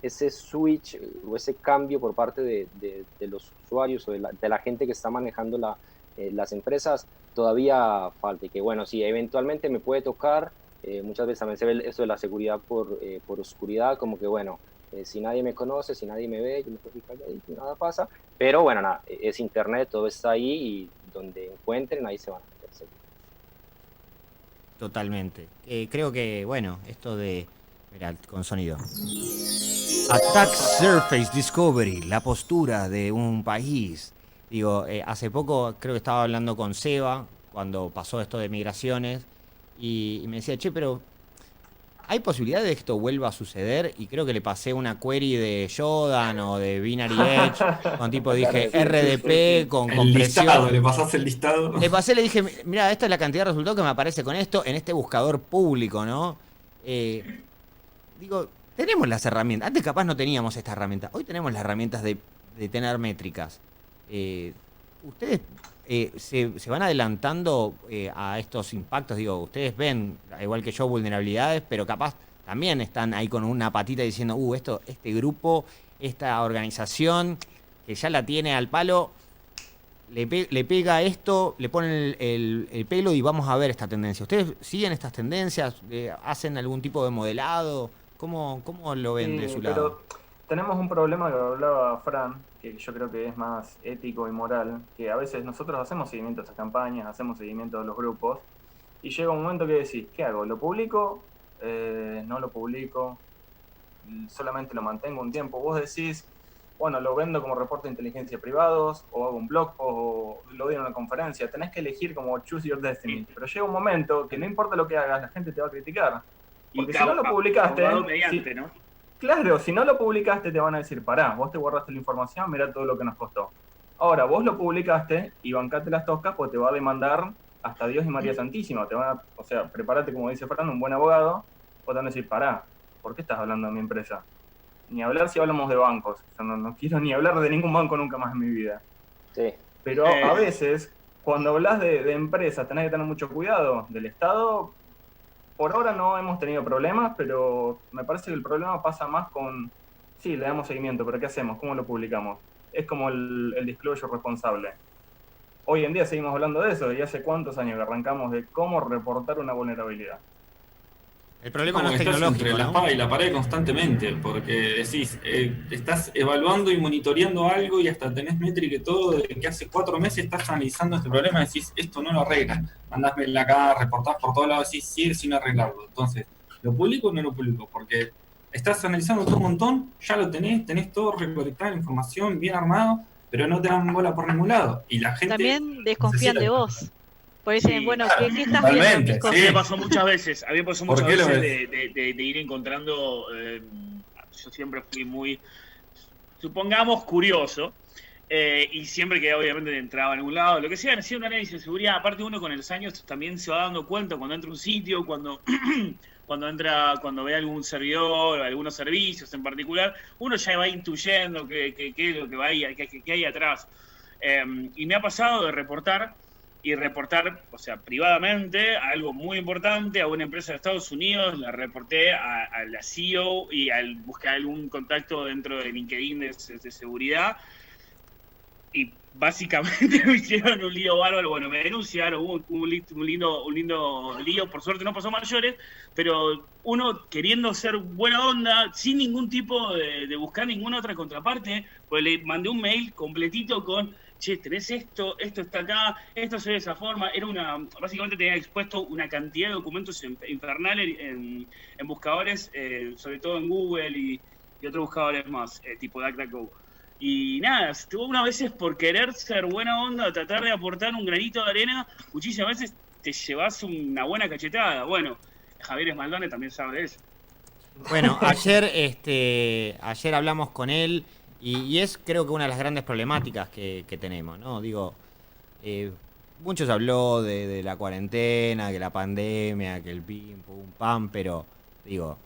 ese switch o ese cambio por parte de los usuarios o de la gente que está manejando las empresas todavía falta. Y que bueno, sí, eventualmente me puede tocar, muchas veces también se ve eso de la seguridad por oscuridad, como que bueno, si nadie me conoce, si nadie me ve, yo me estoy calladito y nada pasa. Pero bueno, nada, es internet, todo está ahí y donde encuentren, ahí se van a meter seguro. Totalmente. Creo que, bueno, esto de... Mira, con sonido. Attack Surface Discovery, la postura de un país. Digo, hace poco creo que estaba hablando con Seba cuando pasó esto de migraciones y me decía, che, pero ¿hay posibilidad de que esto vuelva a suceder? Y creo que le pasé una query de Jordan o de Binary Edge, con tipo dije RDP con compresión. Listado, le pasaste el listado. Le pasé, le dije, mira, esta es la cantidad de resultados que me aparece con esto en este buscador público, ¿no? Digo, tenemos las herramientas. Antes capaz no teníamos esta herramienta. Hoy tenemos las herramientas de tener métricas. Ustedes se van adelantando a estos impactos. Digo, ustedes ven, igual que yo, vulnerabilidades, pero capaz también están ahí con una patita diciendo, este grupo, esta organización que ya la tiene al palo, le pega esto, le ponen el pelo y vamos a ver esta tendencia. ¿Ustedes siguen estas tendencias? ¿Hacen algún tipo de modelado? ¿Cómo lo ven de su lado? Pero tenemos un problema que hablaba Fran, que yo creo que es más ético y moral, que a veces nosotros hacemos seguimiento a estas campañas, hacemos seguimiento a los grupos, y llega un momento que decís, ¿qué hago? ¿Lo publico? ¿No lo publico? ¿Solamente lo mantengo un tiempo? Vos decís, bueno, lo vendo como reporte de inteligencia privados, o hago un blog post, o lo doy en una conferencia. Tenés que elegir como choose your destiny. Pero llega un momento que no importa lo que hagas, la gente te va a criticar. Porque si no lo publicaste... mediante, ¿no? Claro, si no lo publicaste te van a decir, pará, vos te guardaste la información, mirá todo lo que nos costó. Ahora, vos lo publicaste y bancate las toscas porque te va a demandar hasta Dios y María Santísima. O sea, prepárate, como dice Fernando, un buen abogado, o te van a decir, pará, ¿por qué estás hablando de mi empresa? Ni hablar si hablamos de bancos. Yo no quiero ni hablar de ningún banco nunca más en mi vida. Sí. Pero a veces, cuando hablas de empresas, tenés que tener mucho cuidado. Del Estado, por ahora no hemos tenido problemas, pero me parece que el problema pasa más con... Sí, le damos seguimiento, pero ¿qué hacemos? ¿Cómo lo publicamos? Es como el disclosure responsable. Hoy en día seguimos hablando de eso, y hace cuántos años que arrancamos de cómo reportar una vulnerabilidad. El problema no es estás tecnológico, entre la espada y la pared constantemente, porque decís, estás evaluando y monitoreando algo y hasta tenés métrica y todo, de que hace 4 meses estás analizando este problema y decís, esto no lo arreglan. Mandásmela acá, reportás por todos lados, decís, sigue sin arreglarlo. Entonces, ¿lo publico o no lo publico? Porque estás analizando todo un montón, ya lo tenés todo recolectado, información bien armado, pero no te dan bola por ningún lado. Y la gente también desconfían de vos. Por eso dicen, bueno, ¿qué estás totalmente, viendo? sí. A mí me pasó muchas veces. A mí me pasó muchas ¿Por qué lo veces ves? de ir encontrando. Yo siempre fui muy, supongamos, curioso. Y siempre que obviamente entraba en algún lado, lo que sea, hacía un análisis de seguridad. Aparte, uno con los años también se va dando cuenta cuando entra a un sitio, cuando ve algún servidor o algunos servicios en particular, uno ya va intuyendo qué es lo que va ahí, qué hay atrás. Y me ha pasado de reportar, o sea, privadamente, algo muy importante a una empresa de Estados Unidos, la reporté a la CEO y al buscar algún contacto dentro de LinkedIn de seguridad. y básicamente me hicieron un lío bárbaro. Bueno, me denunciaron, hubo un lindo lío, por suerte no pasó mayores, pero uno queriendo ser buena onda, sin ningún tipo de buscar ninguna otra contraparte, pues le mandé un mail completito con: che, tenés esto está acá, esto se ve de esa forma. Básicamente tenía expuesto una cantidad de documentos infernales en buscadores, sobre todo en Google y otros buscadores más, tipo DuckDuckGo. Y nada, unas veces por querer ser buena onda, tratar de aportar un granito de arena, muchísimas veces te llevas una buena cachetada. Bueno, Javier Esmaldone también sabe de eso. Bueno, ayer hablamos con él y es creo que una de las grandes problemáticas que tenemos, ¿no? Digo, muchos habló de la cuarentena, que la pandemia, que el pim, pum, pam, pero digo,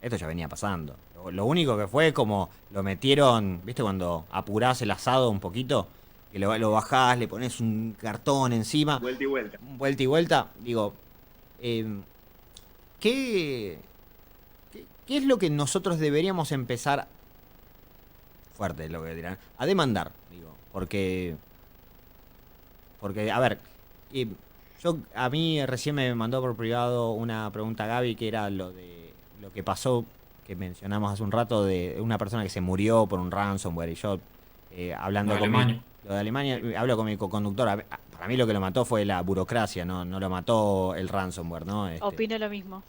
esto ya venía pasando. Lo único que fue como lo metieron, ¿viste? Cuando apurás el asado un poquito, que lo bajás, le pones un cartón encima. Vuelta y vuelta. Vuelta y vuelta. Digo, ¿qué es lo que nosotros deberíamos empezar, fuerte lo que dirán, a demandar? Digo, porque a ver, a mí recién me mandó por privado una pregunta Gaby, que era lo que pasó, que mencionamos hace un rato, de una persona que se murió por un ransomware, y yo hablando con lo de Alemania, hablo con mi coconductora. Para mí lo que lo mató fue la burocracia, no lo mató el ransomware, ¿no? Opino lo mismo.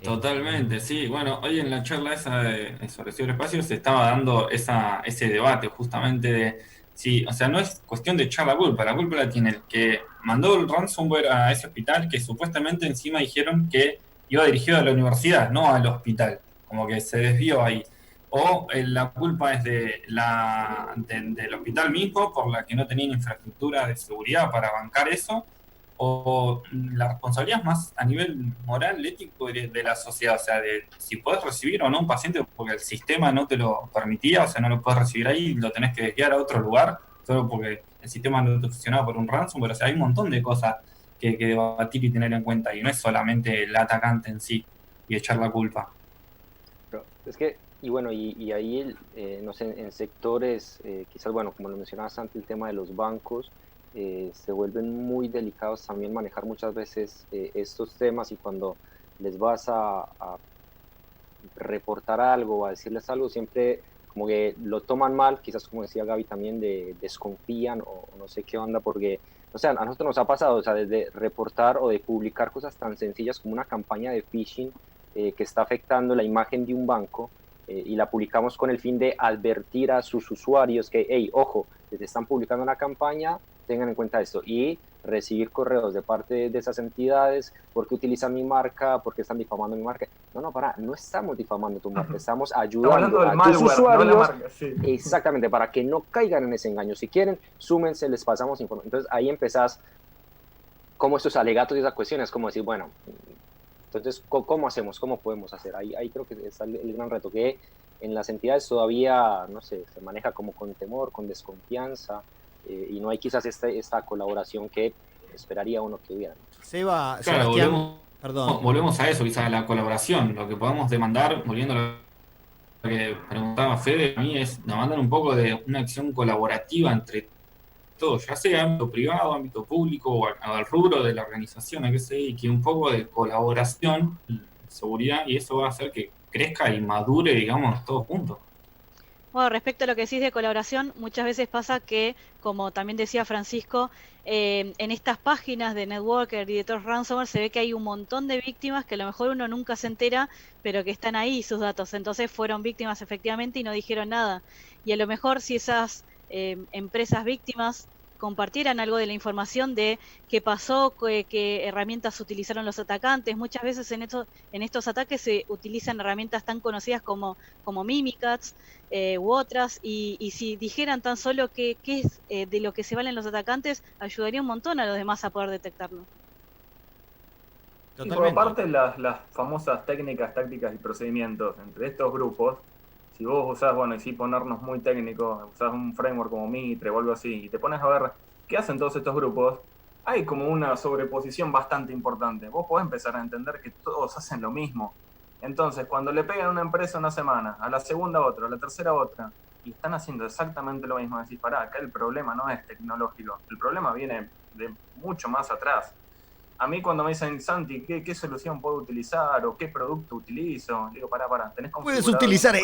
Totalmente, sí. Bueno, hoy en la charla esa sobre ciberespacio se estaba dando ese debate justamente de sí, o sea, no es cuestión de echar la culpa la tiene el que mandó el ransomware a ese hospital, que supuestamente encima dijeron que iba dirigido a la universidad, no al hospital, como que se desvió ahí. O la culpa es del hospital mismo, por la que no tenían infraestructura de seguridad para bancar eso, o la responsabilidad es más a nivel moral, ético de la sociedad, o sea, de si podés recibir o no un paciente porque el sistema no te lo permitía, o sea, no lo podés recibir ahí, lo tenés que desviar a otro lugar, solo porque el sistema no te funcionaba por un ransomware. O sea, hay un montón de cosas que debatir y tener en cuenta, y no es solamente el atacante en sí y echar la culpa. Pero es que, y bueno, y ahí, no sé, en sectores, quizás, bueno, como lo mencionabas antes, el tema de los bancos, se vuelven muy delicados también manejar muchas veces estos temas, y cuando les vas a reportar algo o a decirles algo, siempre como que lo toman mal, quizás como decía Gaby también, desconfían o no sé qué onda, porque, o sea, a nosotros nos ha pasado, o sea, desde reportar o de publicar cosas tan sencillas como una campaña de phishing que está afectando la imagen de un banco, y la publicamos con el fin de advertir a sus usuarios que, hey, ojo, les están publicando una campaña, tengan en cuenta esto, y recibir correos de parte de esas entidades: ¿por qué utilizan mi marca? ¿Por qué están difamando mi marca? No estamos difamando tu marca, estamos ayudando a tus usuarios, no marca, sí. Exactamente, para que no caigan en ese engaño. Si quieren, súmense, les pasamos información. Entonces ahí empezás como estos alegatos y esas cuestiones, como decir, bueno, entonces, ¿cómo hacemos? ¿Cómo podemos hacer? Ahí creo que está el gran reto, que en las entidades todavía, no sé, se maneja como con temor, con desconfianza, y no hay quizás esta colaboración que esperaría uno que hubiera. Seba, claro, perdón. Volvemos a eso, quizás a la colaboración. Lo que podemos demandar, volviendo a lo que preguntaba Fede, a mí es demandar un poco de una acción colaborativa entre todos, ya sea ámbito privado, ámbito público o al rubro de la organización, y que un poco de colaboración, seguridad, y eso va a hacer que crezca y madure, digamos, todos juntos. Bueno, respecto a lo que decís de colaboración, muchas veces pasa que, como también decía Francisco, en estas páginas de Networker y de todos ransomware se ve que hay un montón de víctimas que a lo mejor uno nunca se entera, pero que están ahí sus datos. Entonces fueron víctimas efectivamente y no dijeron nada. Y a lo mejor si esas empresas víctimas compartieran algo de la información de qué pasó, qué herramientas utilizaron los atacantes. Muchas veces en estos ataques se utilizan herramientas tan conocidas como Mimikatz u otras, y si dijeran tan solo qué es de lo que se valen los atacantes, ayudaría un montón a los demás a poder detectarlo. Y por aparte las famosas técnicas, tácticas y procedimientos entre estos grupos, si vos usás, bueno, y sí ponernos muy técnicos, usás un framework como Mitre o algo así, y te pones a ver qué hacen todos estos grupos, hay como una sobreposición bastante importante. Vos podés empezar a entender que todos hacen lo mismo. Entonces, cuando le pegan a una empresa una semana, a la segunda otra, a la tercera otra, y están haciendo exactamente lo mismo. Decís, pará, acá el problema no es tecnológico, el problema viene de mucho más atrás. A mí cuando me dicen, Santi, ¿qué solución puedo utilizar o qué producto utilizo? Digo, pará, tenés configurado. Puedes utilizar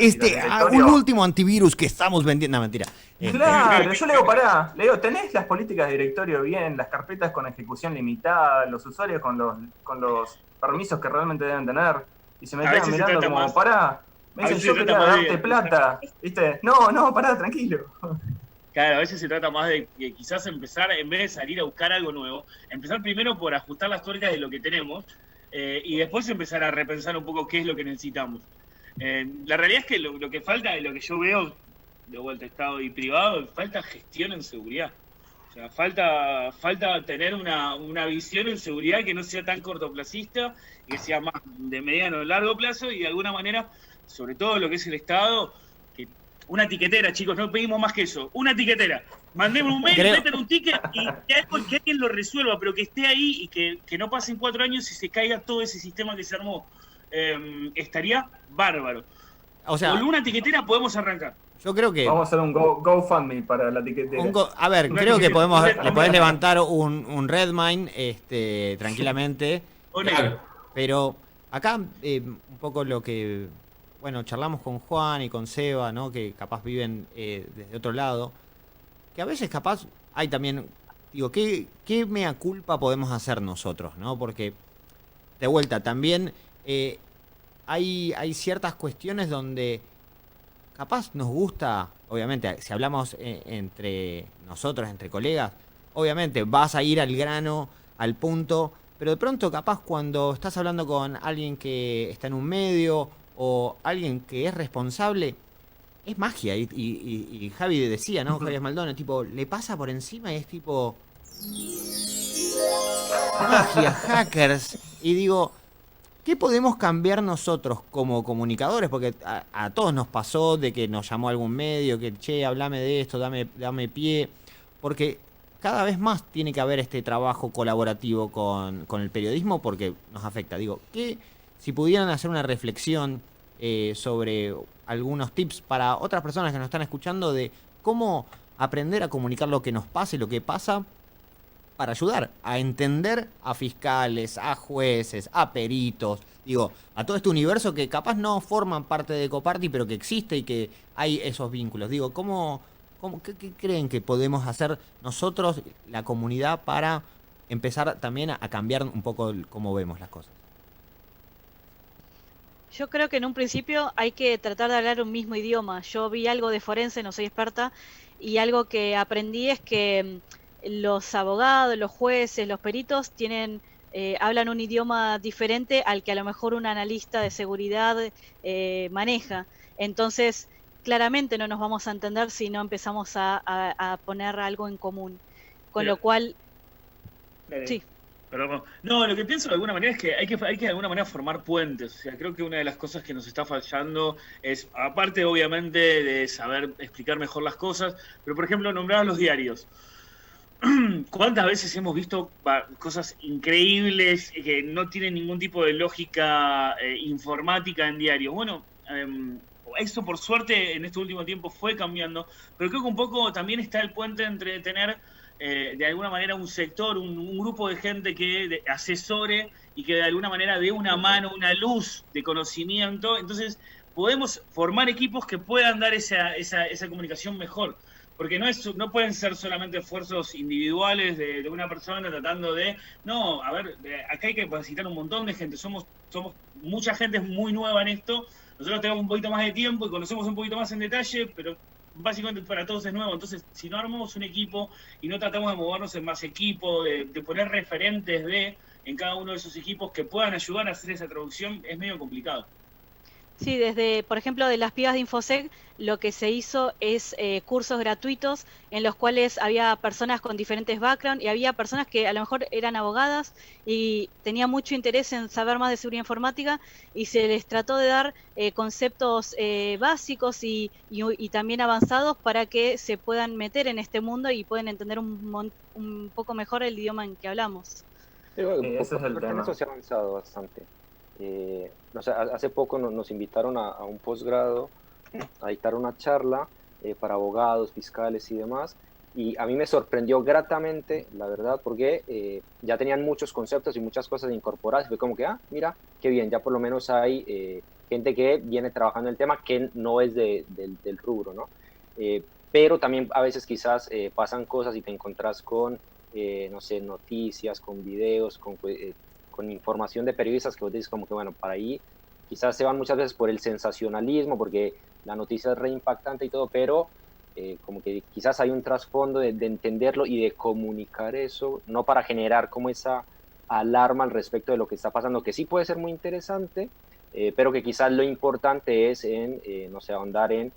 un último antivirus que estamos vendiendo. No, mentira. Claro, yo le digo, le digo, ¿tenés las políticas de directorio bien, las carpetas con ejecución limitada, los usuarios con los permisos que realmente deben tener? Y se me quedan mirando como, me dicen, yo quería darte plata, ¿viste? No, pará, tranquilo. Claro, a veces se trata más de que quizás empezar, en vez de salir a buscar algo nuevo, empezar primero por ajustar las tuercas de lo que tenemos y después empezar a repensar un poco qué es lo que necesitamos. La realidad es que lo que falta, lo que yo veo, de vuelta Estado y privado, falta gestión en seguridad. O sea, falta tener una visión en seguridad que no sea tan cortoplacista, que sea más de mediano o largo plazo y de alguna manera, sobre todo lo que es el Estado, que una tiquetera, chicos, no pedimos más que eso, una tiquetera. Mandemos un mail, metan un ticket y que alguien lo resuelva, pero que esté ahí y que no pasen 4 años y se caiga todo ese sistema que se armó. Estaría bárbaro. O sea, con una tiquetera podemos arrancar. Yo creo que... Vamos a hacer un GoFundMe para la tiquetera. Creo que le podés levantar un Redmine tranquilamente. Claro. Pero acá un poco lo que... Bueno, charlamos con Juan y con Seba, ¿no? Que capaz viven desde otro lado. Que a veces capaz hay también... Digo, ¿qué mea culpa podemos hacer nosotros, ¿no? Porque, de vuelta, también hay ciertas cuestiones donde... Capaz nos gusta, obviamente, si hablamos entre nosotros, entre colegas, obviamente vas a ir al grano, al punto, pero de pronto capaz cuando estás hablando con alguien que está en un medio o alguien que es responsable, es magia. Y Javi decía, ¿no? Javier Maldonado, tipo, le pasa por encima y es tipo... magia, hackers. Y digo... ¿Qué podemos cambiar nosotros como comunicadores? Porque a todos nos pasó de que nos llamó algún medio, que, che, hablame de esto, dame pie. Porque cada vez más tiene que haber este trabajo colaborativo con el periodismo porque nos afecta. Digo, si pudieran hacer una reflexión sobre algunos tips para otras personas que nos están escuchando de cómo aprender a comunicar lo que nos pasa y lo que pasa para ayudar a entender a fiscales, a jueces, a peritos, digo, a todo este universo que capaz no forman parte de Ecoparty, pero que existe y que hay esos vínculos. Digo, ¿qué creen que podemos hacer nosotros, la comunidad, para empezar también a cambiar un poco cómo vemos las cosas? Yo creo que en un principio hay que tratar de hablar un mismo idioma. Yo vi algo de forense, no soy experta, y algo que aprendí es que los abogados, los jueces, los peritos hablan un idioma diferente al que a lo mejor un analista de seguridad maneja. Entonces, claramente no nos vamos a entender si no empezamos a poner algo en común. Con lo cual... Sí. Perdón. No, lo que pienso de alguna manera es que hay que de alguna manera formar puentes. O sea, creo que una de las cosas que nos está fallando es, aparte obviamente de saber explicar mejor las cosas, pero por ejemplo, nombrar los diarios. ¿Cuántas veces hemos visto cosas increíbles que no tienen ningún tipo de lógica informática en diario? Bueno, eso por suerte en este último tiempo fue cambiando, pero creo que un poco también está el puente entre tener de alguna manera un sector, un grupo de gente que asesore y que de alguna manera dé una mano, una luz de conocimiento. Entonces podemos formar equipos que puedan dar esa comunicación mejor. Porque no pueden ser solamente esfuerzos individuales de una persona tratando de... No, a ver, acá hay que capacitar un montón de gente. Somos mucha gente es muy nueva en esto. Nosotros tenemos un poquito más de tiempo y conocemos un poquito más en detalle, pero básicamente para todos es nuevo. Entonces, si no armamos un equipo y no tratamos de movernos en más equipo, de poner referentes en cada uno de esos equipos que puedan ayudar a hacer esa traducción, es medio complicado. Sí, por ejemplo, de las pibas de Infosec, lo que se hizo es cursos gratuitos en los cuales había personas con diferentes backgrounds y había personas que a lo mejor eran abogadas y tenían mucho interés en saber más de seguridad informática y se les trató de dar conceptos básicos y también avanzados para que se puedan meter en este mundo y puedan entender un poco mejor el idioma en que hablamos. Ese es el tema. Eso se ha avanzado bastante. O sea, hace poco nos invitaron a un posgrado a dictar una charla para abogados, fiscales y demás. Y a mí me sorprendió gratamente, la verdad, porque ya tenían muchos conceptos y muchas cosas incorporadas. Fue como que, mira, qué bien, ya por lo menos hay gente que viene trabajando el tema que no es del rubro, ¿no? Pero también a veces quizás pasan cosas y te encontrás con, no sé, noticias, con videos, con información de periodistas que vos dices como que, bueno, para ahí quizás se van muchas veces por el sensacionalismo, porque la noticia es re impactante y todo, pero como que quizás hay un trasfondo de entenderlo y de comunicar eso, no para generar como esa alarma al respecto de lo que está pasando, que sí puede ser muy interesante, pero que quizás lo importante es no sé, ahondar en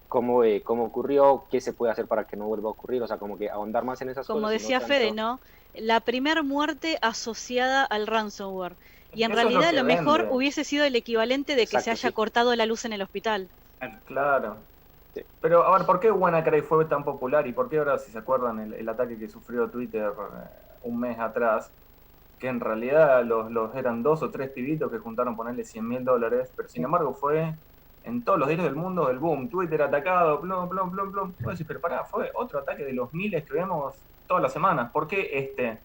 cómo ocurrió, qué se puede hacer para que no vuelva a ocurrir, o sea, como que ahondar más en esas Como cosas. decía no Fede, tanto... ¿no? La primer muerte asociada al ransomware. Y en Eso es lo realidad que lo mejor vende. hubiese sido el equivalente de que Exacto, se haya sí. cortado la luz en el hospital. Claro. Sí. Pero, a ver, ¿por qué WannaCry fue tan popular? ¿Y por qué ahora, si se acuerdan, el ataque que sufrió Twitter un mes atrás, que en realidad los eran 2 o 3 pibitos que juntaron ponerle $100.000, pero sin embargo fue en todos los diarios del mundo el boom, Twitter atacado, plum, plum, plum, plum. Vos decís, pero pará, fue otro ataque de los miles que vemos todas las semanas. ¿Por qué este?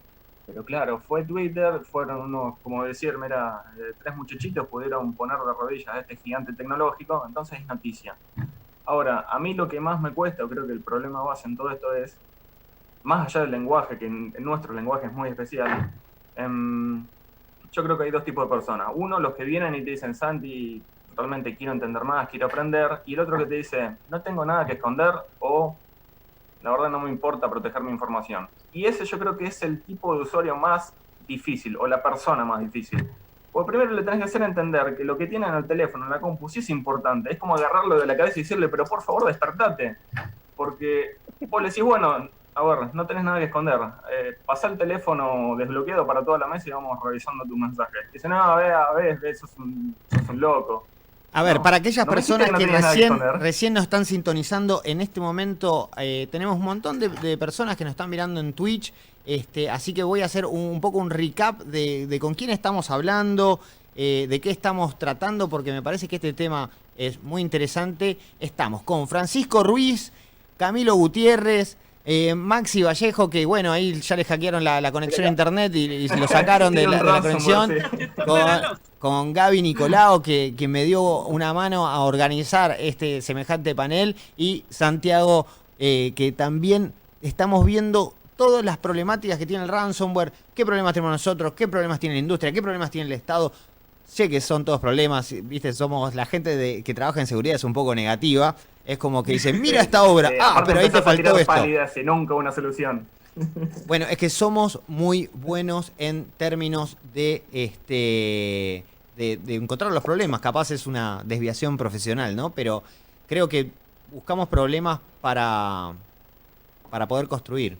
Pero claro, fue Twitter, fueron unos, como decir, mira, 3 muchachitos pudieron poner de rodillas a este gigante tecnológico, entonces es noticia. Ahora, a mí lo que más me cuesta, o creo que el problema base en todo esto es, más allá del lenguaje, que en nuestro lenguaje es muy especial, yo creo que hay 2 tipos de personas. Uno, los que vienen y te dicen, Santi, realmente quiero entender más, quiero aprender, y el otro que te dice, no tengo nada que esconder, o la verdad no me importa proteger mi información. Y ese yo creo que es el tipo de usuario más difícil, o la persona más difícil. Porque primero le tenés que hacer entender que lo que tiene en el teléfono, en la compu, sí es importante. Es como agarrarlo de la cabeza y decirle, pero por favor despertate. Porque vos le decís, bueno, a ver, no tenés nada que esconder. Pasá el teléfono desbloqueado para toda la mesa y vamos revisando tu mensaje. Dice, no, a ver, sos un loco. A ver, No, para aquellas no me dijiste personas que no que tenías nada que esconder. recién nos están sintonizando, en este momento tenemos un montón de personas que nos están mirando en Twitch, así que voy a hacer un poco un recap de con quién estamos hablando, de qué estamos tratando, porque me parece que este tema es muy interesante. Estamos con Francisco Ruiz, Camilo Gutiérrez, Maxi Vallejo, que bueno, ahí ya le hackearon la conexión a internet y lo sacaron de la conexión. Con Gaby Nicolao, que me dio una mano a organizar este semejante panel. Y Santiago, que también estamos viendo todas las problemáticas que tiene el ransomware. ¿Qué problemas tenemos nosotros? ¿Qué problemas tiene la industria? ¿Qué problemas tiene el Estado? Sé que son todos problemas, viste, somos la gente que trabaja en seguridad es un poco negativa. Es como que dicen, mira esta obra, pero ahí te faltó esto. Pálidas y nunca una solución. Bueno, es que somos muy buenos en términos de encontrar los problemas. Capaz es una desviación profesional, ¿no? Pero creo que buscamos problemas para poder construir.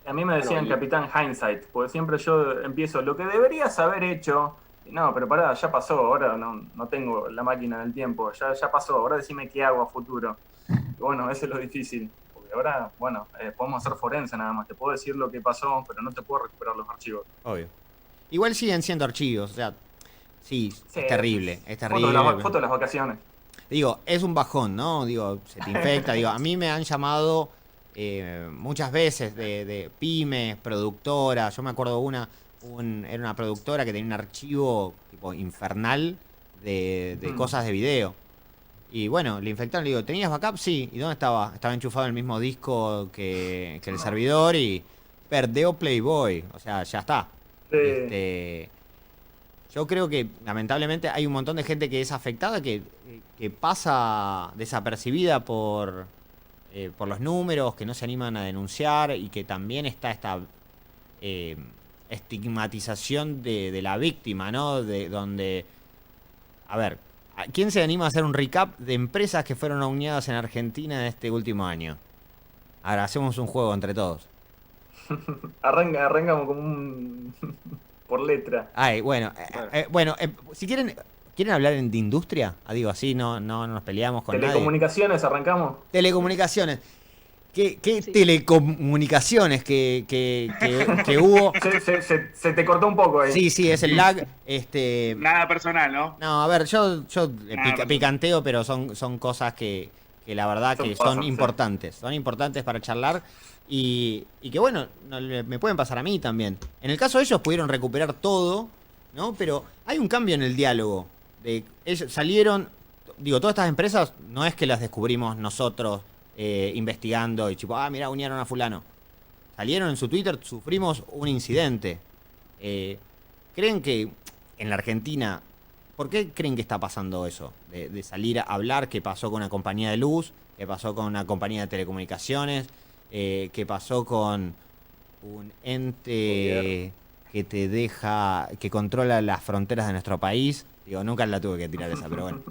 A mí me decían Capitán Hindsight, porque siempre yo empiezo, lo que deberías haber hecho, no, pero pará, ya pasó, ahora no tengo la máquina del tiempo, ya pasó, ahora decime qué hago a futuro. Y bueno, eso es lo difícil, porque ahora, bueno, podemos hacer forense nada más, te puedo decir lo que pasó, pero no te puedo recuperar los archivos. Obvio. Igual siguen siendo archivos, o sea, sí, es terrible, es terrible. Foto de las vacaciones. Digo, es un bajón, ¿no? Digo, se te infecta, digo, a mí me han llamado muchas veces de pymes, productoras, yo me acuerdo era una productora que tenía un archivo tipo infernal de cosas de video. Y bueno, le infectaron, le digo, ¿tenías backup? Sí. ¿Y dónde estaba? Estaba enchufado en el mismo disco que el servidor y perdió Playboy. O sea, ya está. Sí. Yo creo que lamentablemente hay un montón de gente que es afectada, que pasa desapercibida por los números, que no se animan a denunciar y que también está esta estigmatización de la víctima, ¿no? De donde, a ver, ¿quién se anima a hacer un recap de empresas que fueron auneadas en Argentina en este último año? Ahora hacemos un juego entre todos. Arrancamos como un por letra. Ay, bueno, si quieren hablar de industria, digo así, no nos peleamos con nadie. Telecomunicaciones, arrancamos. Telecomunicaciones. ¿Qué Sí. telecomunicaciones que hubo? Se te cortó un poco ahí. Sí, es el lag. Nada personal, ¿no? No, a ver, yo Nada personal. picanteo, pero son cosas que la verdad Eso que pasa, son sí. importantes. Son importantes para charlar y que bueno, me pueden pasar a mí también. En el caso de ellos pudieron recuperar todo, ¿no? Pero hay un cambio en el diálogo. Ellos salieron, digo, todas estas empresas no es que las descubrimos nosotros investigando y tipo, mirá, unieron a fulano. Salieron en su Twitter, sufrimos un incidente. ¿Creen que en la Argentina, por qué creen que está pasando eso? De salir a hablar, qué pasó con una compañía de luz, qué pasó con una compañía de telecomunicaciones, qué pasó con un ente que te deja, que controla las fronteras de nuestro país. Digo, nunca la tuve que tirar esa, pero bueno.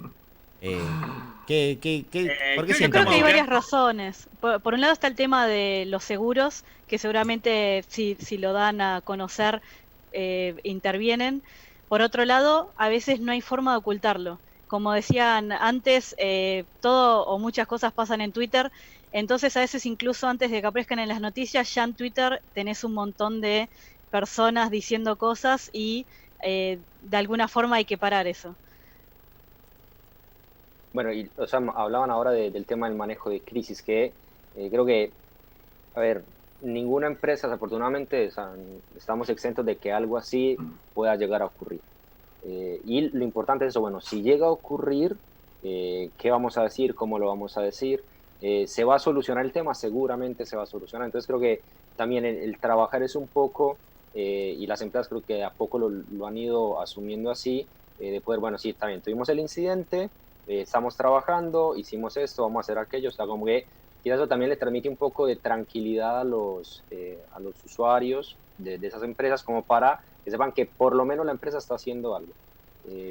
¿Por qué Creo que Yo sienten creo que hay eso? varias razones. Por un lado está el tema de los seguros, que seguramente si lo dan a conocer, intervienen. Por otro lado, a veces no hay forma de ocultarlo. Como decían antes, todo o muchas cosas pasan en Twitter, entonces a veces incluso antes de que aparezcan en las noticias, ya en Twitter tenés un montón de personas diciendo cosas y de alguna forma hay que parar eso. Bueno, y o sea, hablaban ahora del tema del manejo de crisis, que creo que, a ver, ninguna empresa, desafortunadamente, o sea, estamos exentos de que algo así pueda llegar a ocurrir. Y lo importante es eso, bueno, si llega a ocurrir, ¿qué vamos a decir? ¿Cómo lo vamos a decir? ¿Se va a solucionar el tema? Seguramente se va a solucionar. Entonces creo que también el trabajar es un poco, y las empresas creo que a poco lo han ido asumiendo así, de poder, bueno, sí, está bien, tuvimos el incidente, estamos trabajando, hicimos esto, vamos a hacer aquello, o sea, como que y eso también le transmite un poco de tranquilidad a los usuarios de esas empresas, como para que sepan que por lo menos la empresa está haciendo algo.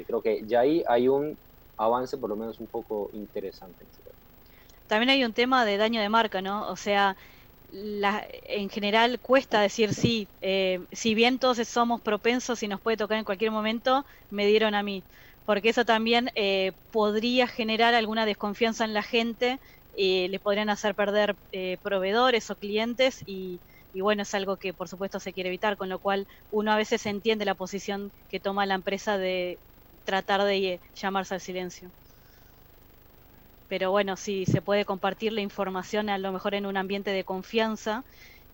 Creo que ya ahí hay un avance por lo menos un poco interesante. También hay un tema de daño de marca, ¿no? O sea, en general cuesta decir sí, si bien todos somos propensos y nos puede tocar en cualquier momento, me dieron a mí. Porque eso también podría generar alguna desconfianza en la gente, le podrían hacer perder proveedores o clientes y bueno, es algo que por supuesto se quiere evitar, con lo cual uno a veces entiende la posición que toma la empresa de tratar de llamarse al silencio. Pero bueno, si se puede compartir la información a lo mejor en un ambiente de confianza.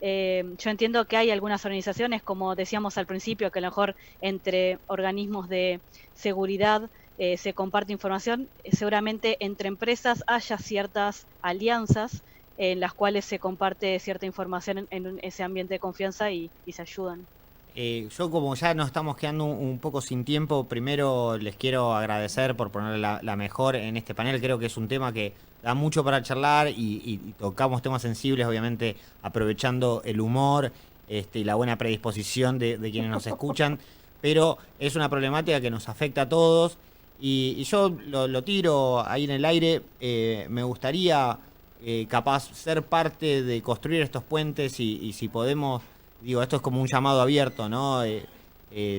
Yo entiendo que hay algunas organizaciones, como decíamos al principio, que a lo mejor entre organismos de seguridad se comparte información. Seguramente entre empresas haya ciertas alianzas en las cuales se comparte cierta información en ese ambiente de confianza y se ayudan. Yo como ya nos estamos quedando un poco sin tiempo, primero les quiero agradecer por poner la mejor en este panel. Creo que es un tema que da mucho para charlar y tocamos temas sensibles, obviamente aprovechando el humor y la buena predisposición de quienes nos escuchan, pero es una problemática que nos afecta a todos y yo lo tiro ahí en el aire. Me gustaría capaz ser parte de construir estos puentes y si podemos. Digo, esto es como un llamado abierto, ¿no?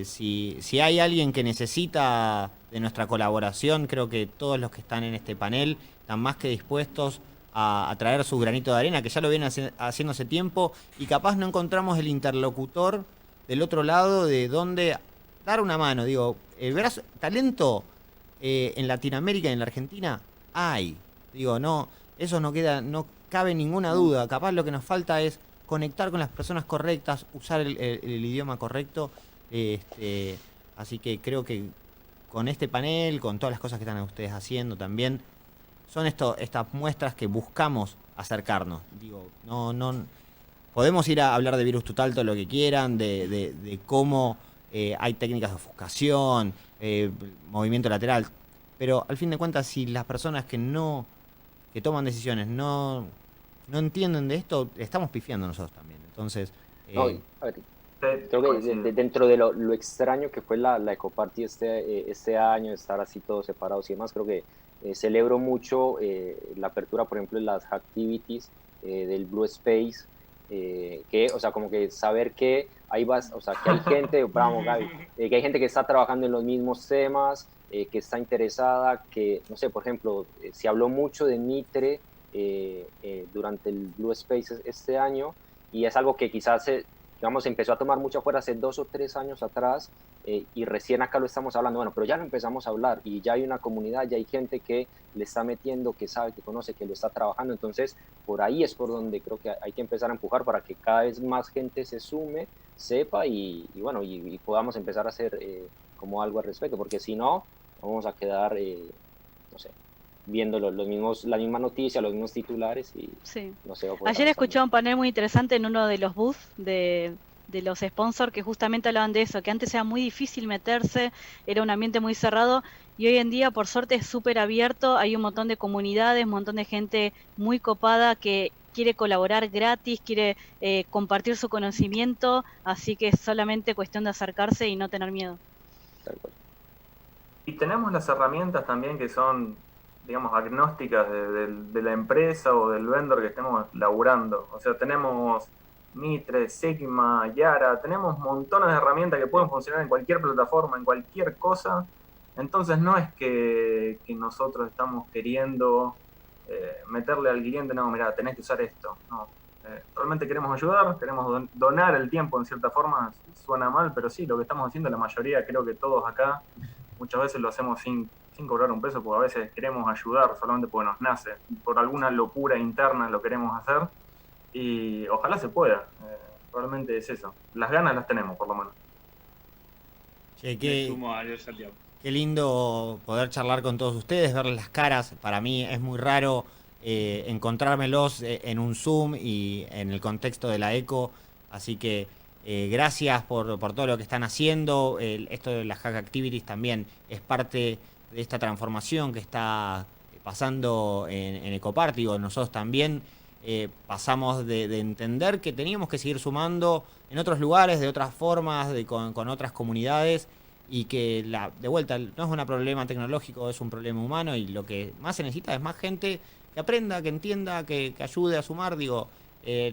Si hay alguien que necesita de nuestra colaboración, creo que todos los que están en este panel están más que dispuestos a traer su granito de arena, que ya lo vienen haciendo hace tiempo, y capaz no encontramos el interlocutor del otro lado de donde dar una mano. Digo, verás, talento en Latinoamérica y en la Argentina hay. Digo, no, eso no cabe ninguna duda. Capaz lo que nos falta es conectar con las personas correctas, usar el idioma correcto. Así que creo que con este panel, con todas las cosas que están ustedes haciendo también, son estas muestras que buscamos acercarnos. Digo, no podemos ir a hablar de virus total todo lo que quieran, de cómo hay técnicas de ofuscación, movimiento lateral, pero al fin de cuentas, si las personas que toman decisiones no entienden de esto, estamos pifiando nosotros también. Entonces, No, a ver, creo que dentro de lo extraño que fue la Ecoparty este año, estar así todos separados y demás, creo que celebro mucho la apertura, por ejemplo, de las activities del Blue Space, que, o sea, como que saber que ahí vas, o sea, que hay gente, vamos, Gaby, que hay gente que está trabajando en los mismos temas, que está interesada, que, no sé, por ejemplo, se habló mucho de Mitre durante el Blue Space este año, y es algo que quizás digamos, empezó a tomar mucha fuerza hace 2 o 3 años atrás, y recién acá lo estamos hablando, bueno, pero ya lo empezamos a hablar y ya hay una comunidad, ya hay gente que le está metiendo, que sabe, que conoce, que lo está trabajando. Entonces por ahí es por donde creo que hay que empezar a empujar para que cada vez más gente se sume, sepa y bueno, y podamos empezar a hacer como algo al respecto, porque si no, vamos a quedar, no sé, viendo los mismos, la misma noticia, los mismos titulares y Sí. no se va a poder Ayer avanzar escuché un panel muy interesante en uno de los booths de los sponsors que justamente hablaban de eso, que antes era muy difícil meterse, era un ambiente muy cerrado y hoy en día por suerte es súper abierto, hay un montón de comunidades, un montón de gente muy copada que quiere colaborar gratis, quiere compartir su conocimiento, así que es solamente cuestión de acercarse y no tener miedo. tal cual. Y tenemos las herramientas también que son, digamos, agnósticas de la empresa o del vendor que estemos laburando. O sea, tenemos Mitre, Sigma, Yara, tenemos montones de herramientas que pueden funcionar en cualquier plataforma, en cualquier cosa. Entonces no es que nosotros estamos queriendo meterle al cliente, no, mira, tenés que usar esto. No, realmente queremos ayudar, queremos donar el tiempo en cierta forma. Suena mal, pero sí, lo que estamos haciendo la mayoría, creo que todos acá, muchas veces lo hacemos sin cobrar un peso, porque a veces queremos ayudar solamente porque nos nace. Por alguna locura interna lo queremos hacer y ojalá se pueda. Realmente es eso. Las ganas las tenemos, por lo menos. Che, Me sumo a Santiago. qué lindo poder charlar con todos ustedes, verles las caras. Para mí es muy raro encontrármelos en un Zoom y en el contexto de la ECO. Así que gracias por todo lo que están haciendo. Esto de las Hack Activities también es parte de esta transformación que está pasando en Ecoparty. Digo, nosotros también pasamos de entender que teníamos que seguir sumando en otros lugares, de otras formas, con otras comunidades, y que de vuelta no es un problema tecnológico, es un problema humano, y lo que más se necesita es más gente que aprenda, que entienda, que ayude a sumar. Digo,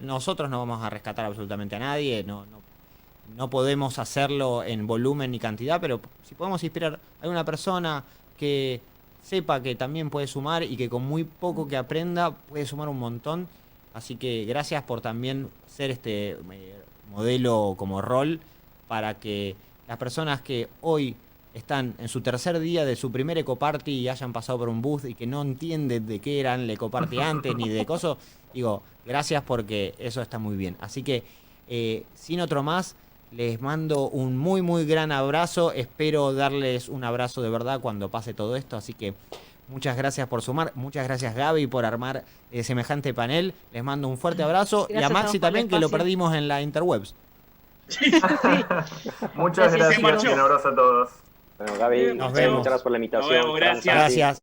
nosotros no vamos a rescatar absolutamente a nadie, no podemos hacerlo en volumen ni cantidad, pero si podemos inspirar a alguna persona que sepa que también puede sumar y que con muy poco que aprenda puede sumar un montón. Así que gracias por también ser este modelo como rol para que las personas que hoy están en su tercer día de su primer Ecoparty y hayan pasado por un booth y que no entienden de qué eran el Ecoparty antes ni de coso, digo, gracias porque eso está muy bien. Así que sin otro más, les mando un muy muy gran abrazo. Espero darles un abrazo de verdad cuando pase todo esto. Así que muchas gracias por sumar. Muchas gracias, Gaby, por armar semejante panel. Les mando un fuerte abrazo. Gracias y a Maxi también, que lo perdimos en la Interwebs. Muchas gracias y un abrazo a todos. Bueno, Gaby, Nos muchas vemos. gracias por la invitación. Nos vemos, gracias. Fran, Santi. Gracias.